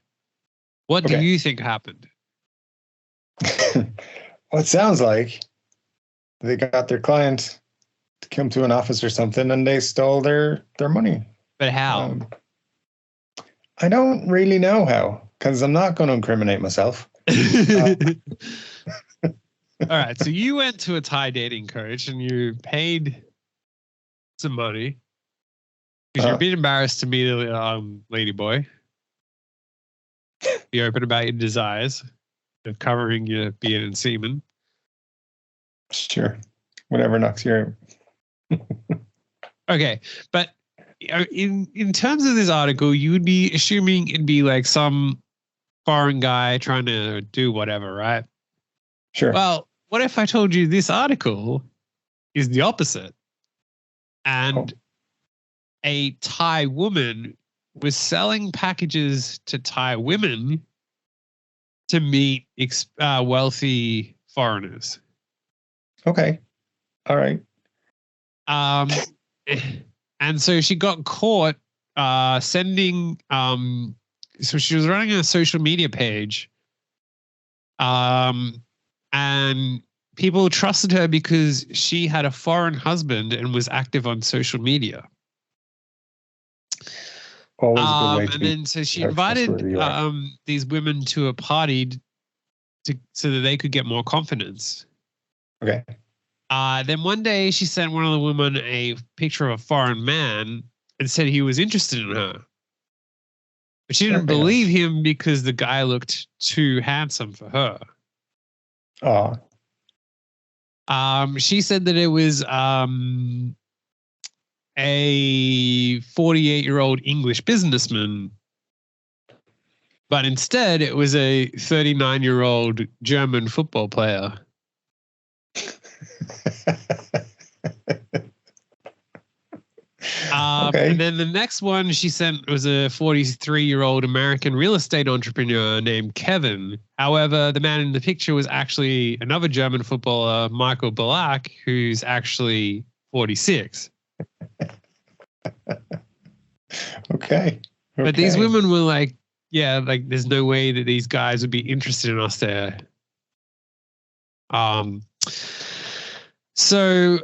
S1: what do you think happened?
S2: Well, it sounds like they got their client to come to an office or something and they stole their money.
S1: But how?
S2: I don't really know how, because I'm not going to incriminate myself.
S1: All right. So you went to a Thai dating coach and you paid some money because you're a bit embarrassed to meet a lady boy. Be open about your desires of covering your beard and semen.
S2: Sure. Whatever knocks you out.
S1: Okay. But in terms of this article, you would be assuming it'd be like some foreign guy trying to do whatever, right?
S2: Sure.
S1: Well, what if I told you this article is the opposite? And a Thai woman was selling packages to Thai women to meet wealthy foreigners.
S2: Okay. All right.
S1: And so she got caught sending. So she was running a social media page, and people trusted her because she had a foreign husband and was active on social media.
S2: Always a good way to
S1: and then so she invited these women to a party so that they could get more confidence.
S2: Okay.
S1: Then one day she sent one of the women a picture of a foreign man and said he was interested in her. But she didn't believe him because the guy looked too handsome for her.
S2: Oh.
S1: She said that it was a 48-year-old English businessman, but instead it was a 39-year-old German football player. And then the next one she sent was a 43-year-old American real estate entrepreneur named Kevin. However, the man in the picture was actually another German footballer, Michael Ballack, who's actually 46.
S2: Okay.
S1: But these women were like, yeah, like there's no way that these guys would be interested in us there. So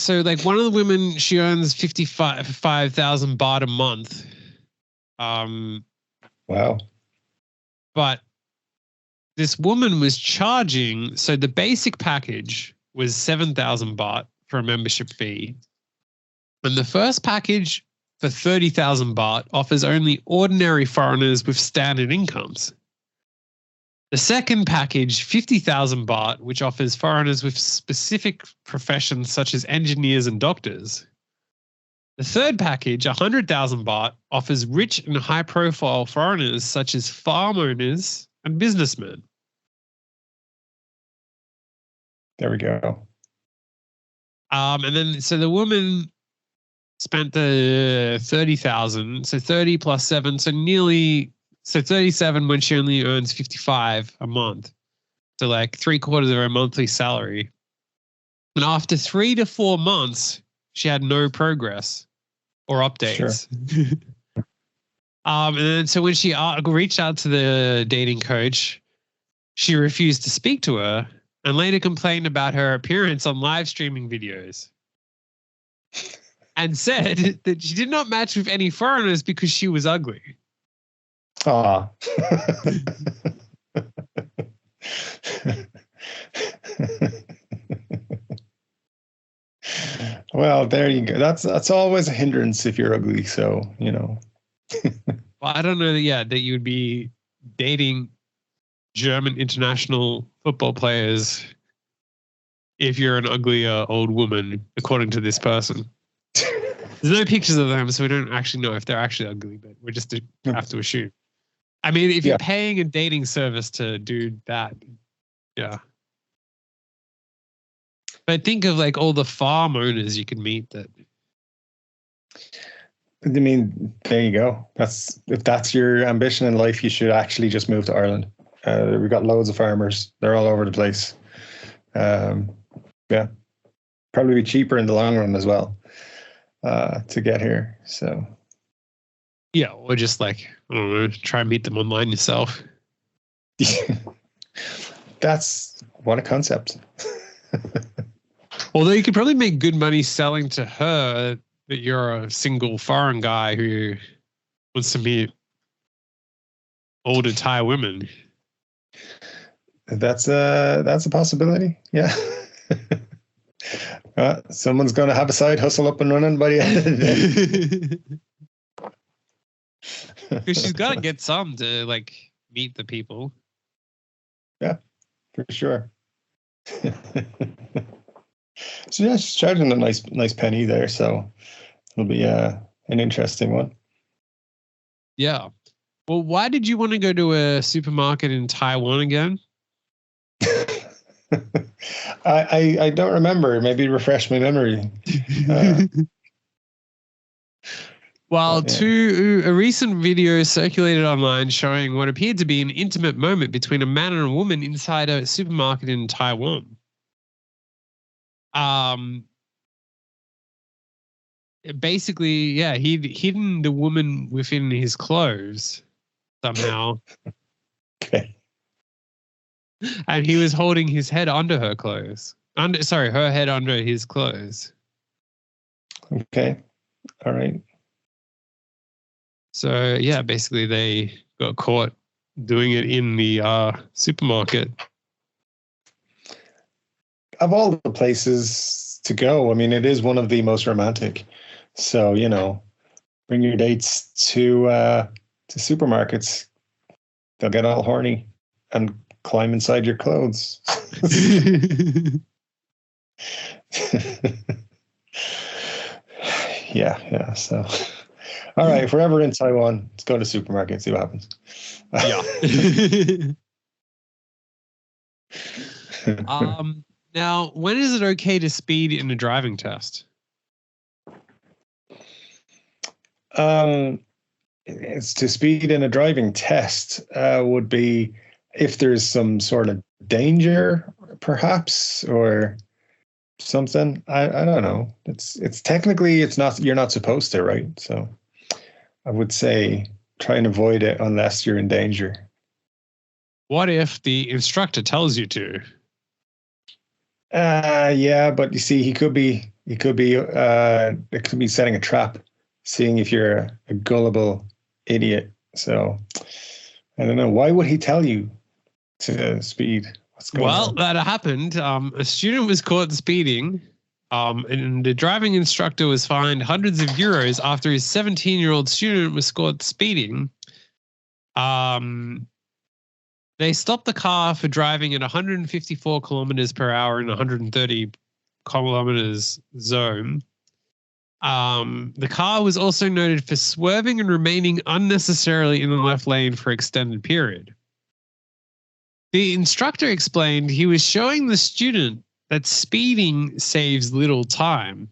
S1: like one of the women, she earns 55,000 baht a month.
S2: Wow.
S1: But this woman was charging, so the basic package was 7,000 baht for a membership fee. And the first package for 30,000 baht offers only ordinary foreigners with standard incomes. The second package, 50,000 baht, which offers foreigners with specific professions such as engineers and doctors. The third package, 100,000 baht, offers rich and high-profile foreigners such as farm owners and businessmen.
S2: There we go.
S1: And then, so the woman spent the 30,000. So 30 plus 7. So 37 when she only earns 55 a month. So like 3/4 of her monthly salary. And after 3 to 4 months, she had no progress or updates. Sure. And then so when she reached out to the dating coach, she refused to speak to her and later complained about her appearance on live streaming videos and said that she did not match with any foreigners because she was ugly.
S2: Ah. Well, there you go. That's always a hindrance if you're ugly. So, you know.
S1: Well, I don't know that you would be dating German international football players if you're an ugly old woman, according to this person. There's no pictures of them, so we don't actually know if they're actually ugly, but we just have to assume. I mean, if you're paying a dating service to do that, yeah. But think of like all the farm owners you can meet that.
S2: I mean, there you go. If that's your ambition in life, you should actually just move to Ireland. We've got loads of farmers. They're all over the place. Yeah. Probably be cheaper in the long run as well to get here. So.
S1: Yeah, or just like, I don't know, try and meet them online yourself.
S2: That's what a concept.
S1: Although you could probably make good money selling to her that you're a single foreign guy who wants to meet older Thai women.
S2: That's a possibility. Yeah. Someone's going to have a side hustle up and running by the end of the day.
S1: Because she's got to get some to like meet the people.
S2: Yeah, for sure. So yeah, she's charging a nice penny there, so it'll be an interesting one.
S1: Yeah. Well, why did you want to go to a supermarket in Taiwan again?
S2: I don't remember. Maybe refresh my memory.
S1: A recent video circulated online showing what appeared to be an intimate moment between a man and a woman inside a supermarket in Taiwan. Basically, yeah, he'd hidden the woman within his clothes somehow.
S2: Okay.
S1: And he was holding his head under her clothes. Her head under his clothes.
S2: Okay. All right.
S1: So, yeah, basically they got caught doing it in the supermarket.
S2: Of all the places to go, I mean, it is one of the most romantic. So, you know, bring your dates to supermarkets. They'll get all horny and climb inside your clothes. Yeah. So, all right, if we're ever in Taiwan, let's go to the supermarket and see what happens.
S1: Yeah. Now, when is it okay to speed in a driving test?
S2: It's to speed in a driving test would be if there's some sort of danger, perhaps, or something. I don't know. It's technically you're not supposed to, right? So I would say try and avoid it unless you're in danger. What
S1: if the instructor tells you to?
S2: Yeah, but you see, it could be setting a trap, seeing if you're a gullible idiot. So I don't know. Why would he tell you to speed? What's going on?
S1: That happened. A student was caught speeding, and the driving instructor was fined hundreds of euros after his 17-year-old student was caught speeding. They stopped the car for driving at 154 kilometers per hour in 130 kilometers zone. The car was also noted for swerving and remaining unnecessarily in the left lane for extended period. The instructor explained he was showing the student that speeding saves little time.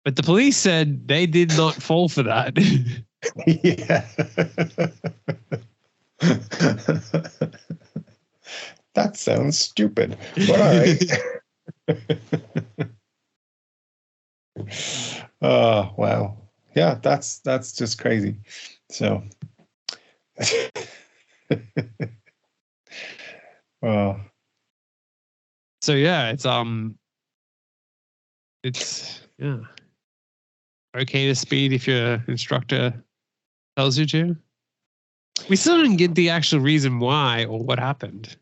S1: But the police said they did not fall for that.
S2: Yeah. That sounds stupid, but all right. Oh, wow. Yeah, that's just crazy. So, oh,
S1: So yeah, it's yeah. Okay to speed if your instructor tells you to. We still didn't get the actual reason why or what happened.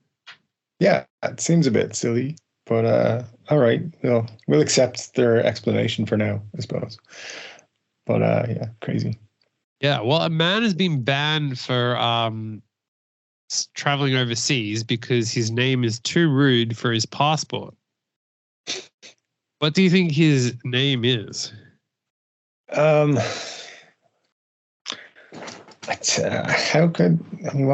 S2: yeah, it seems a bit silly, but all right, we'll accept their explanation for now, I suppose. But yeah, crazy.
S1: Yeah, well, a man has been banned for traveling overseas because his name is too rude for his passport. What do you think his name is?
S2: What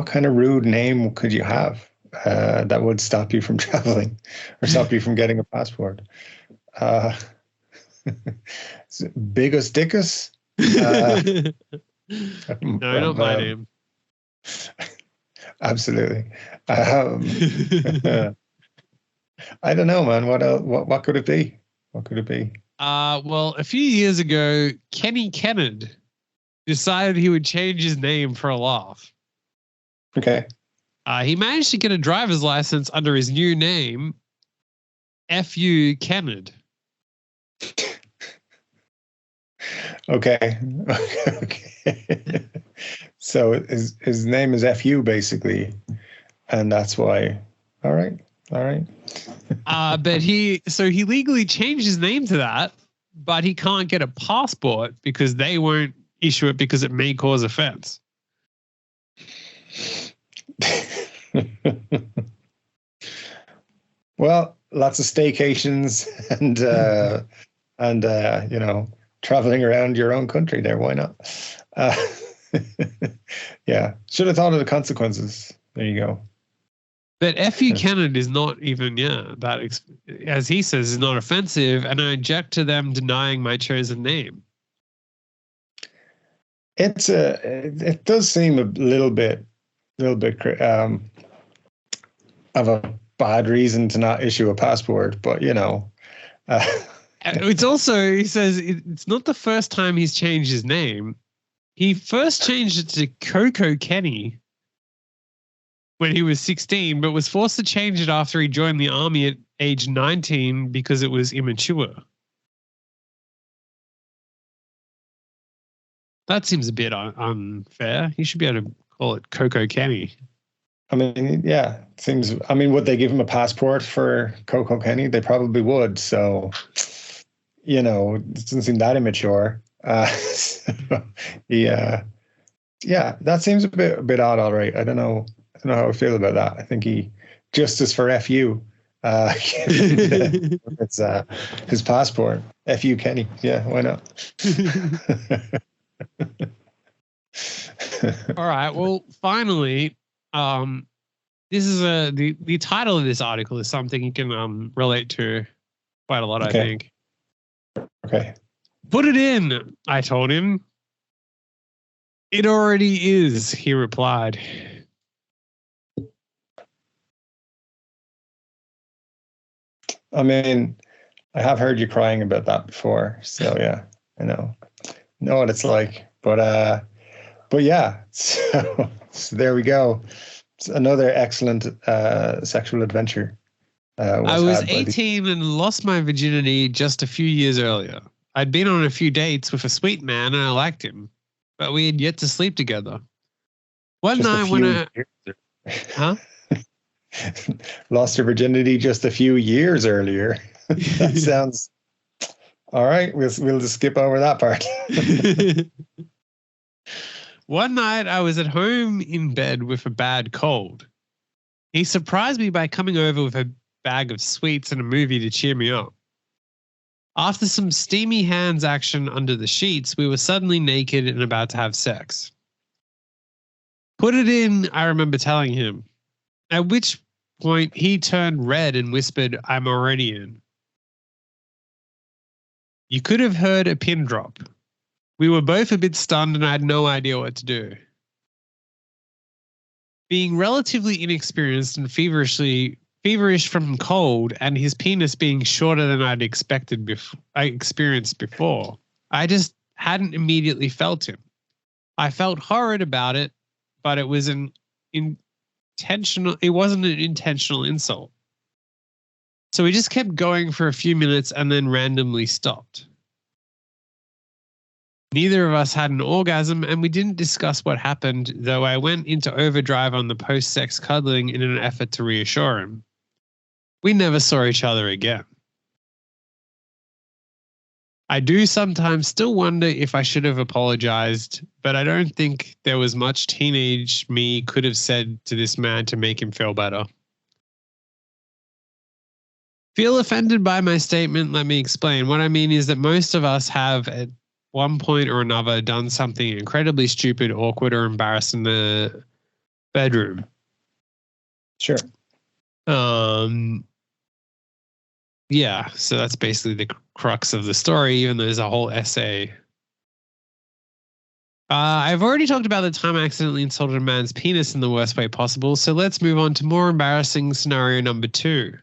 S2: kind of rude name could you have that would stop you from traveling or stop you from getting a passport? Bigus Dickus?
S1: No, not my name.
S2: Absolutely. I don't know, man. What could it be? What could it be?
S1: Well, a few years ago, Kenny Kennard decided he would change his name for a laugh.
S2: Okay.
S1: He managed to get a driver's license under his new name, F.U. Kennard.
S2: Okay. Okay. So his name is F.U. basically, and that's why. All right.
S1: But he legally changed his name to that, but he can't get a passport because they won't issue it because it may cause offense.
S2: Well, lots of staycations and traveling around your own country there. Why not? Yeah, should have thought of the consequences. There you go.
S1: But F.U. Kennard is not even, as he says, is not offensive, and I object to them denying my chosen name.
S2: It does seem a little bit of a bad reason to not issue a passport, but
S1: it's also, he says, it's not the first time he's changed his name. He first changed it to Coco Kenny when he was 16, but was forced to change it after he joined the army at age 19 because it was immature. That seems a bit unfair. You should be able to call it Coco Kenny.
S2: I mean, yeah, it seems. I mean, would they give him a passport for Coco Kenny? They probably would. So, it doesn't seem that immature. Yeah, that seems a bit odd. All right, I don't know how I feel about that. I think justice for FU. It's his passport. FU Kenny. Yeah, why not?
S1: All right. Well, finally, this is the title of this article is something you can relate to quite a lot. Okay. I think.
S2: Okay.
S1: Put it in, I told him. It already is, he replied.
S2: I mean, I have heard you crying about that before, so yeah, I know what it's like. But yeah, so there we go. It's another excellent sexual adventure.
S1: I was 18 and lost my virginity just a few years earlier. I'd been on a few dates with a sweet man and I liked him, but we had yet to sleep together. One night when Huh?
S2: Lost her virginity just a few years earlier. That sounds all right. We'll just skip over that part.
S1: One night I was at home in bed with a bad cold. He surprised me by coming over with a bag of sweets and a movie to cheer me up. After some steamy hands action under the sheets, we were suddenly naked and about to have sex. Put it in, I remember telling him. At which point he turned red and whispered, I'm already in. You could have heard a pin drop. We were both a bit stunned and I had no idea what to do. Being relatively inexperienced and feverish from cold and his penis being shorter than I'd experienced before, I just hadn't immediately felt him. I felt horrid about it, but it wasn't an intentional insult. So we just kept going for a few minutes and then randomly stopped. Neither of us had an orgasm and we didn't discuss what happened, though I went into overdrive on the post-sex cuddling in an effort to reassure him. We never saw each other again. I do sometimes still wonder if I should have apologized, but I don't think there was much teenage me could have said to this man to make him feel better. Feel offended by my statement? Let me explain. What I mean is that most of us have at one point or another done something incredibly stupid, awkward, or embarrassed in the bedroom.
S2: Sure.
S1: Yeah, so that's basically the crux of the story, even though there's a whole essay. I've already talked about the time I accidentally insulted a man's penis in the worst way possible, so let's move on to more embarrassing scenario number 2.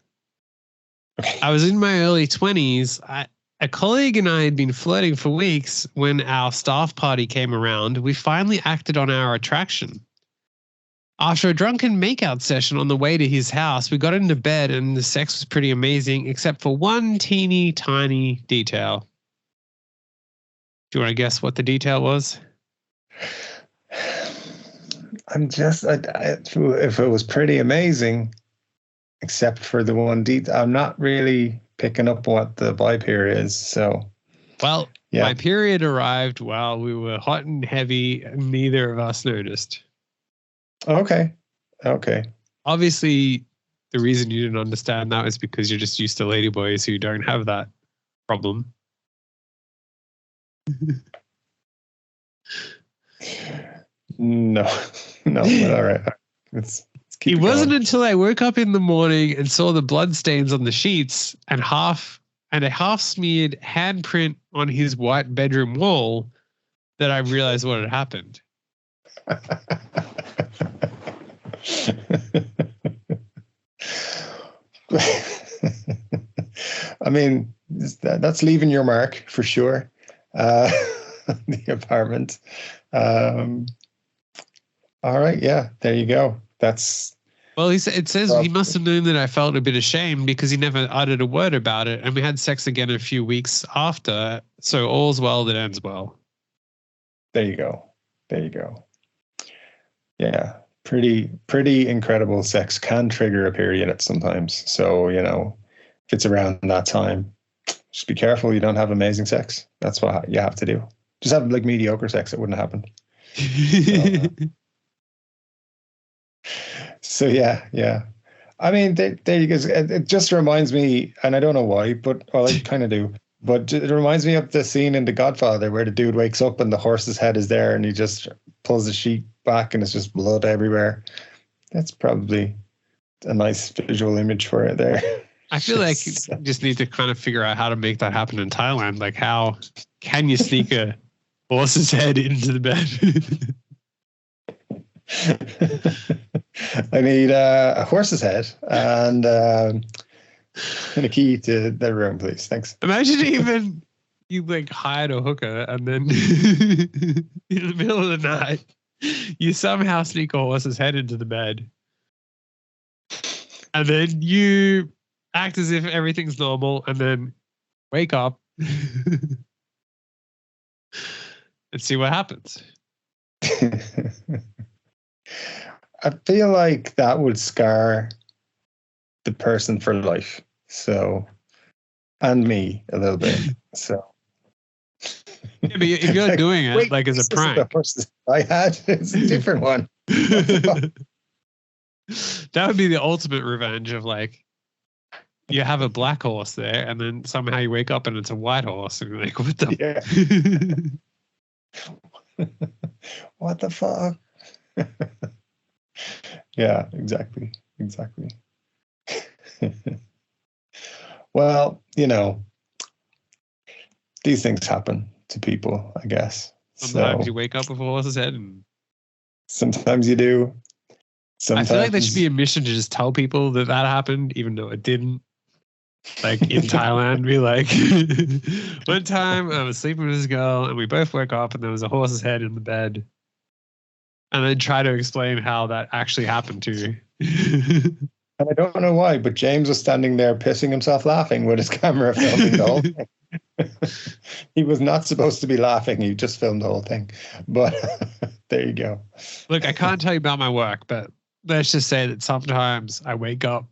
S1: I was in my early 20s. A colleague and I had been flirting for weeks. When our staff party came around, we finally acted on our attraction. After a drunken makeout session on the way to his house, we got into bed and the sex was pretty amazing, except for one teeny tiny detail. Do you want to guess what the detail was?
S2: If it was pretty amazing, except for the one detail, I'm not really picking up what the vibe here is. So,
S1: well,
S2: yeah.
S1: My period arrived while we were hot and heavy, and neither of us noticed.
S2: Okay.
S1: Obviously, the reason you didn't understand that is because you're just used to ladyboys who don't have that problem.
S2: No, all right.
S1: It wasn't until I woke up in the morning and saw the blood stains on the sheets and a half smeared handprint on his white bedroom wall that I realized what had happened.
S2: I mean, that's leaving your mark for sure. The apartment. All right, yeah, there you go.
S1: Well, it says he must have known that I felt a bit ashamed because he never uttered a word about it, and we had sex again a few weeks after. So all's well that ends well.
S2: There you go. Yeah, pretty incredible sex can trigger a period sometimes. So if it's around that time, just be careful you don't have amazing sex. That's what you have to do. Just have like mediocre sex. It wouldn't happen. So yeah. I mean, there you go. It just reminds me, and I don't know why, but I kind of do. But it reminds me of the scene in The Godfather where the dude wakes up and the horse's head is there, and he just pulls the sheet back, and it's just blood everywhere. That's probably a nice visual image for it there.
S1: I feel like you just need to kind of figure out how to make that happen in Thailand. Like, how can you sneak a horse's head into the bed?
S2: I need a horse's head and a key to the room, please. Thanks.
S1: Imagine even you like hired a hooker and then in the middle of the night, you somehow sneak a horse's head into the bed. And then you act as if everything's normal and then wake up and see what happens.
S2: I feel like that would scar the person for life. So, and me a little bit. So,
S1: yeah, but if you're doing it like as a prank,
S2: the horse I had, it's a different one.
S1: That would be the ultimate revenge of like, you have a black horse there, and then somehow you wake up and it's a white horse, and you're like, what the?
S2: Yeah. What the fuck? Yeah, exactly. Well, these things happen to people, I guess.
S1: Sometimes you wake up with a horse's head, and
S2: sometimes you do. Sometimes.
S1: I feel like there should be a mission to just tell people that happened, even though it didn't. Like in Thailand, be like, one time I was sleeping with this girl, and we both woke up, and there was a horse's head in the bed, and then try to explain how that actually happened to you.
S2: And I don't know why, but James was standing there pissing himself laughing with his camera filming the whole thing. He was not supposed to be laughing. He just filmed the whole thing. But there you go.
S1: Look, I can't tell you about my work, but let's just say that sometimes I wake up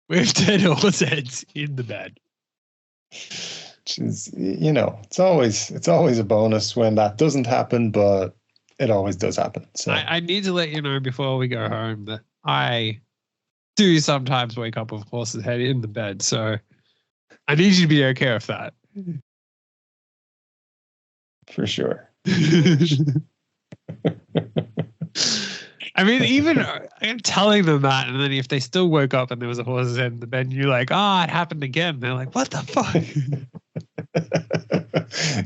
S1: with dead horse heads in the bed.
S2: Which is, it's always a bonus when that doesn't happen, but it always does happen. So
S1: I need to let you know before we go home that I do sometimes wake up with a horse's head in the bed. So I need you to be okay with that.
S2: For sure.
S1: I mean, even I'm telling them that, and then if they still woke up and there was a horse's head in the bed, and you're like, "Oh, it happened again." They're like, "What the fuck?"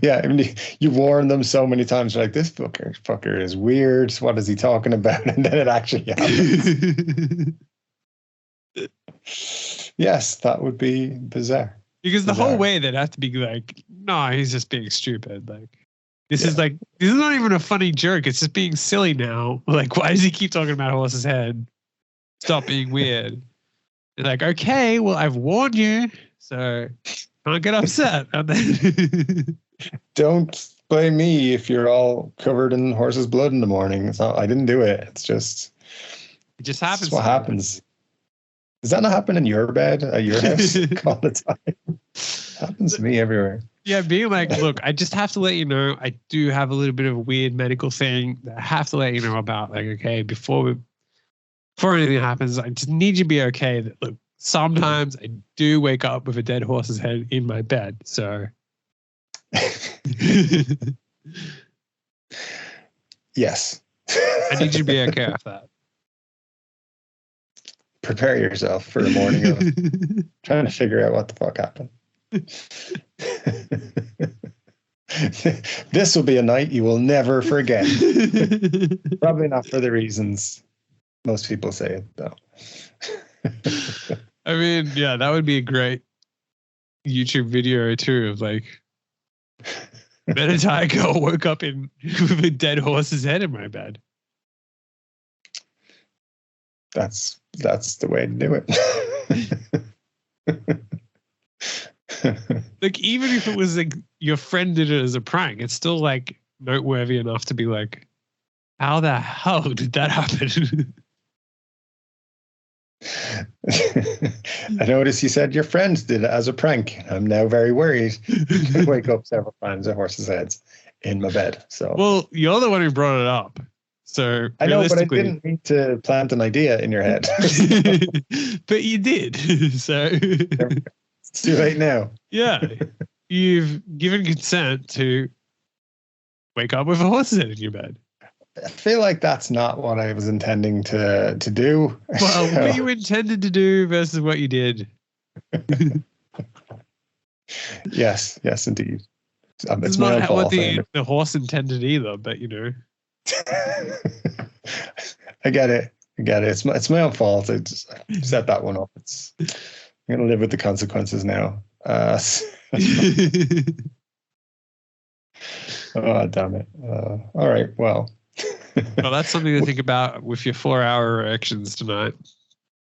S2: Yeah, I mean, you warn them so many times, like, "This fucker is weird. What is he talking about?" And then it actually happens. Yes, that would be bizarre.
S1: Because the whole way they'd have to be like, "No, he's just being stupid." Like. This is not even a funny joke. It's just being silly now. Like, why does he keep talking about a horse's head? Stop being weird. They're like, okay, well, I've warned you, so don't get upset. And then
S2: don't blame me if you're all covered in horse's blood in the morning. It's not. I didn't do it. It just happens. That's what happens. Does that not happen in your bed at your house all the time? It happens to me everywhere.
S1: Yeah, being like, look, I just have to let you know, I do have a little bit of a weird medical thing that I have to let you know about. Like, okay, before anything happens, I just need you to be okay that, look, sometimes I do wake up with a dead horse's head in my bed. So,
S2: yes.
S1: I need you to be okay with that.
S2: Prepare yourself for the morning of trying to figure out what the fuck happened. This will be a night you will never forget. Probably not for the reasons most people say it, though.
S1: I mean, yeah, that would be a great YouTube video too, of like, then a Thai girl woke up with a dead horse's head in my bed.
S2: That's the way to do it.
S1: Like, even if it was like your friend did it as a prank, it's still like noteworthy enough to be like, how the hell did that happen?
S2: I noticed you said your friends did it as a prank. I'm now very worried. I wake up several times with horses' heads in my bed. So,
S1: well, you're the one who brought it up. So
S2: I know, but I didn't mean to plant an idea in your head.
S1: But you did. So
S2: it's too late now.
S1: Yeah. You've given consent to wake up with a horse's head in your bed.
S2: I feel like that's not what I was intending to do.
S1: Well, what you intended to do versus what you did.
S2: Yes, indeed.
S1: It's not what the horse intended either, but you know.
S2: I get it. It's my own fault. I set that one up. I'm gonna live with the consequences now. Oh, damn it. All right. Well,
S1: that's something to think about with your 4-hour erections tonight.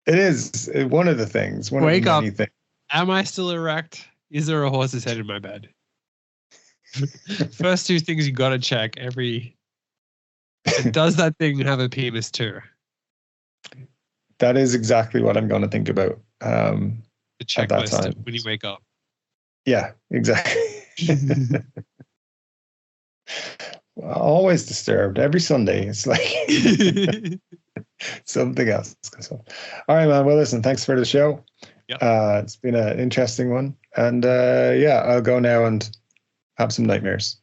S2: It is one of the things.
S1: Wake up. Am I still erect? Is there a horse's head in my bed? First two things you got to check does that thing have a penis too?
S2: That is exactly what I'm going to think about.
S1: The checklist when you wake up.
S2: Yeah, exactly. Always disturbed every Sunday. It's like something else. All right, man. Well, listen, thanks for the show.
S1: Yep.
S2: It's been an interesting one. And I'll go now and have some nightmares.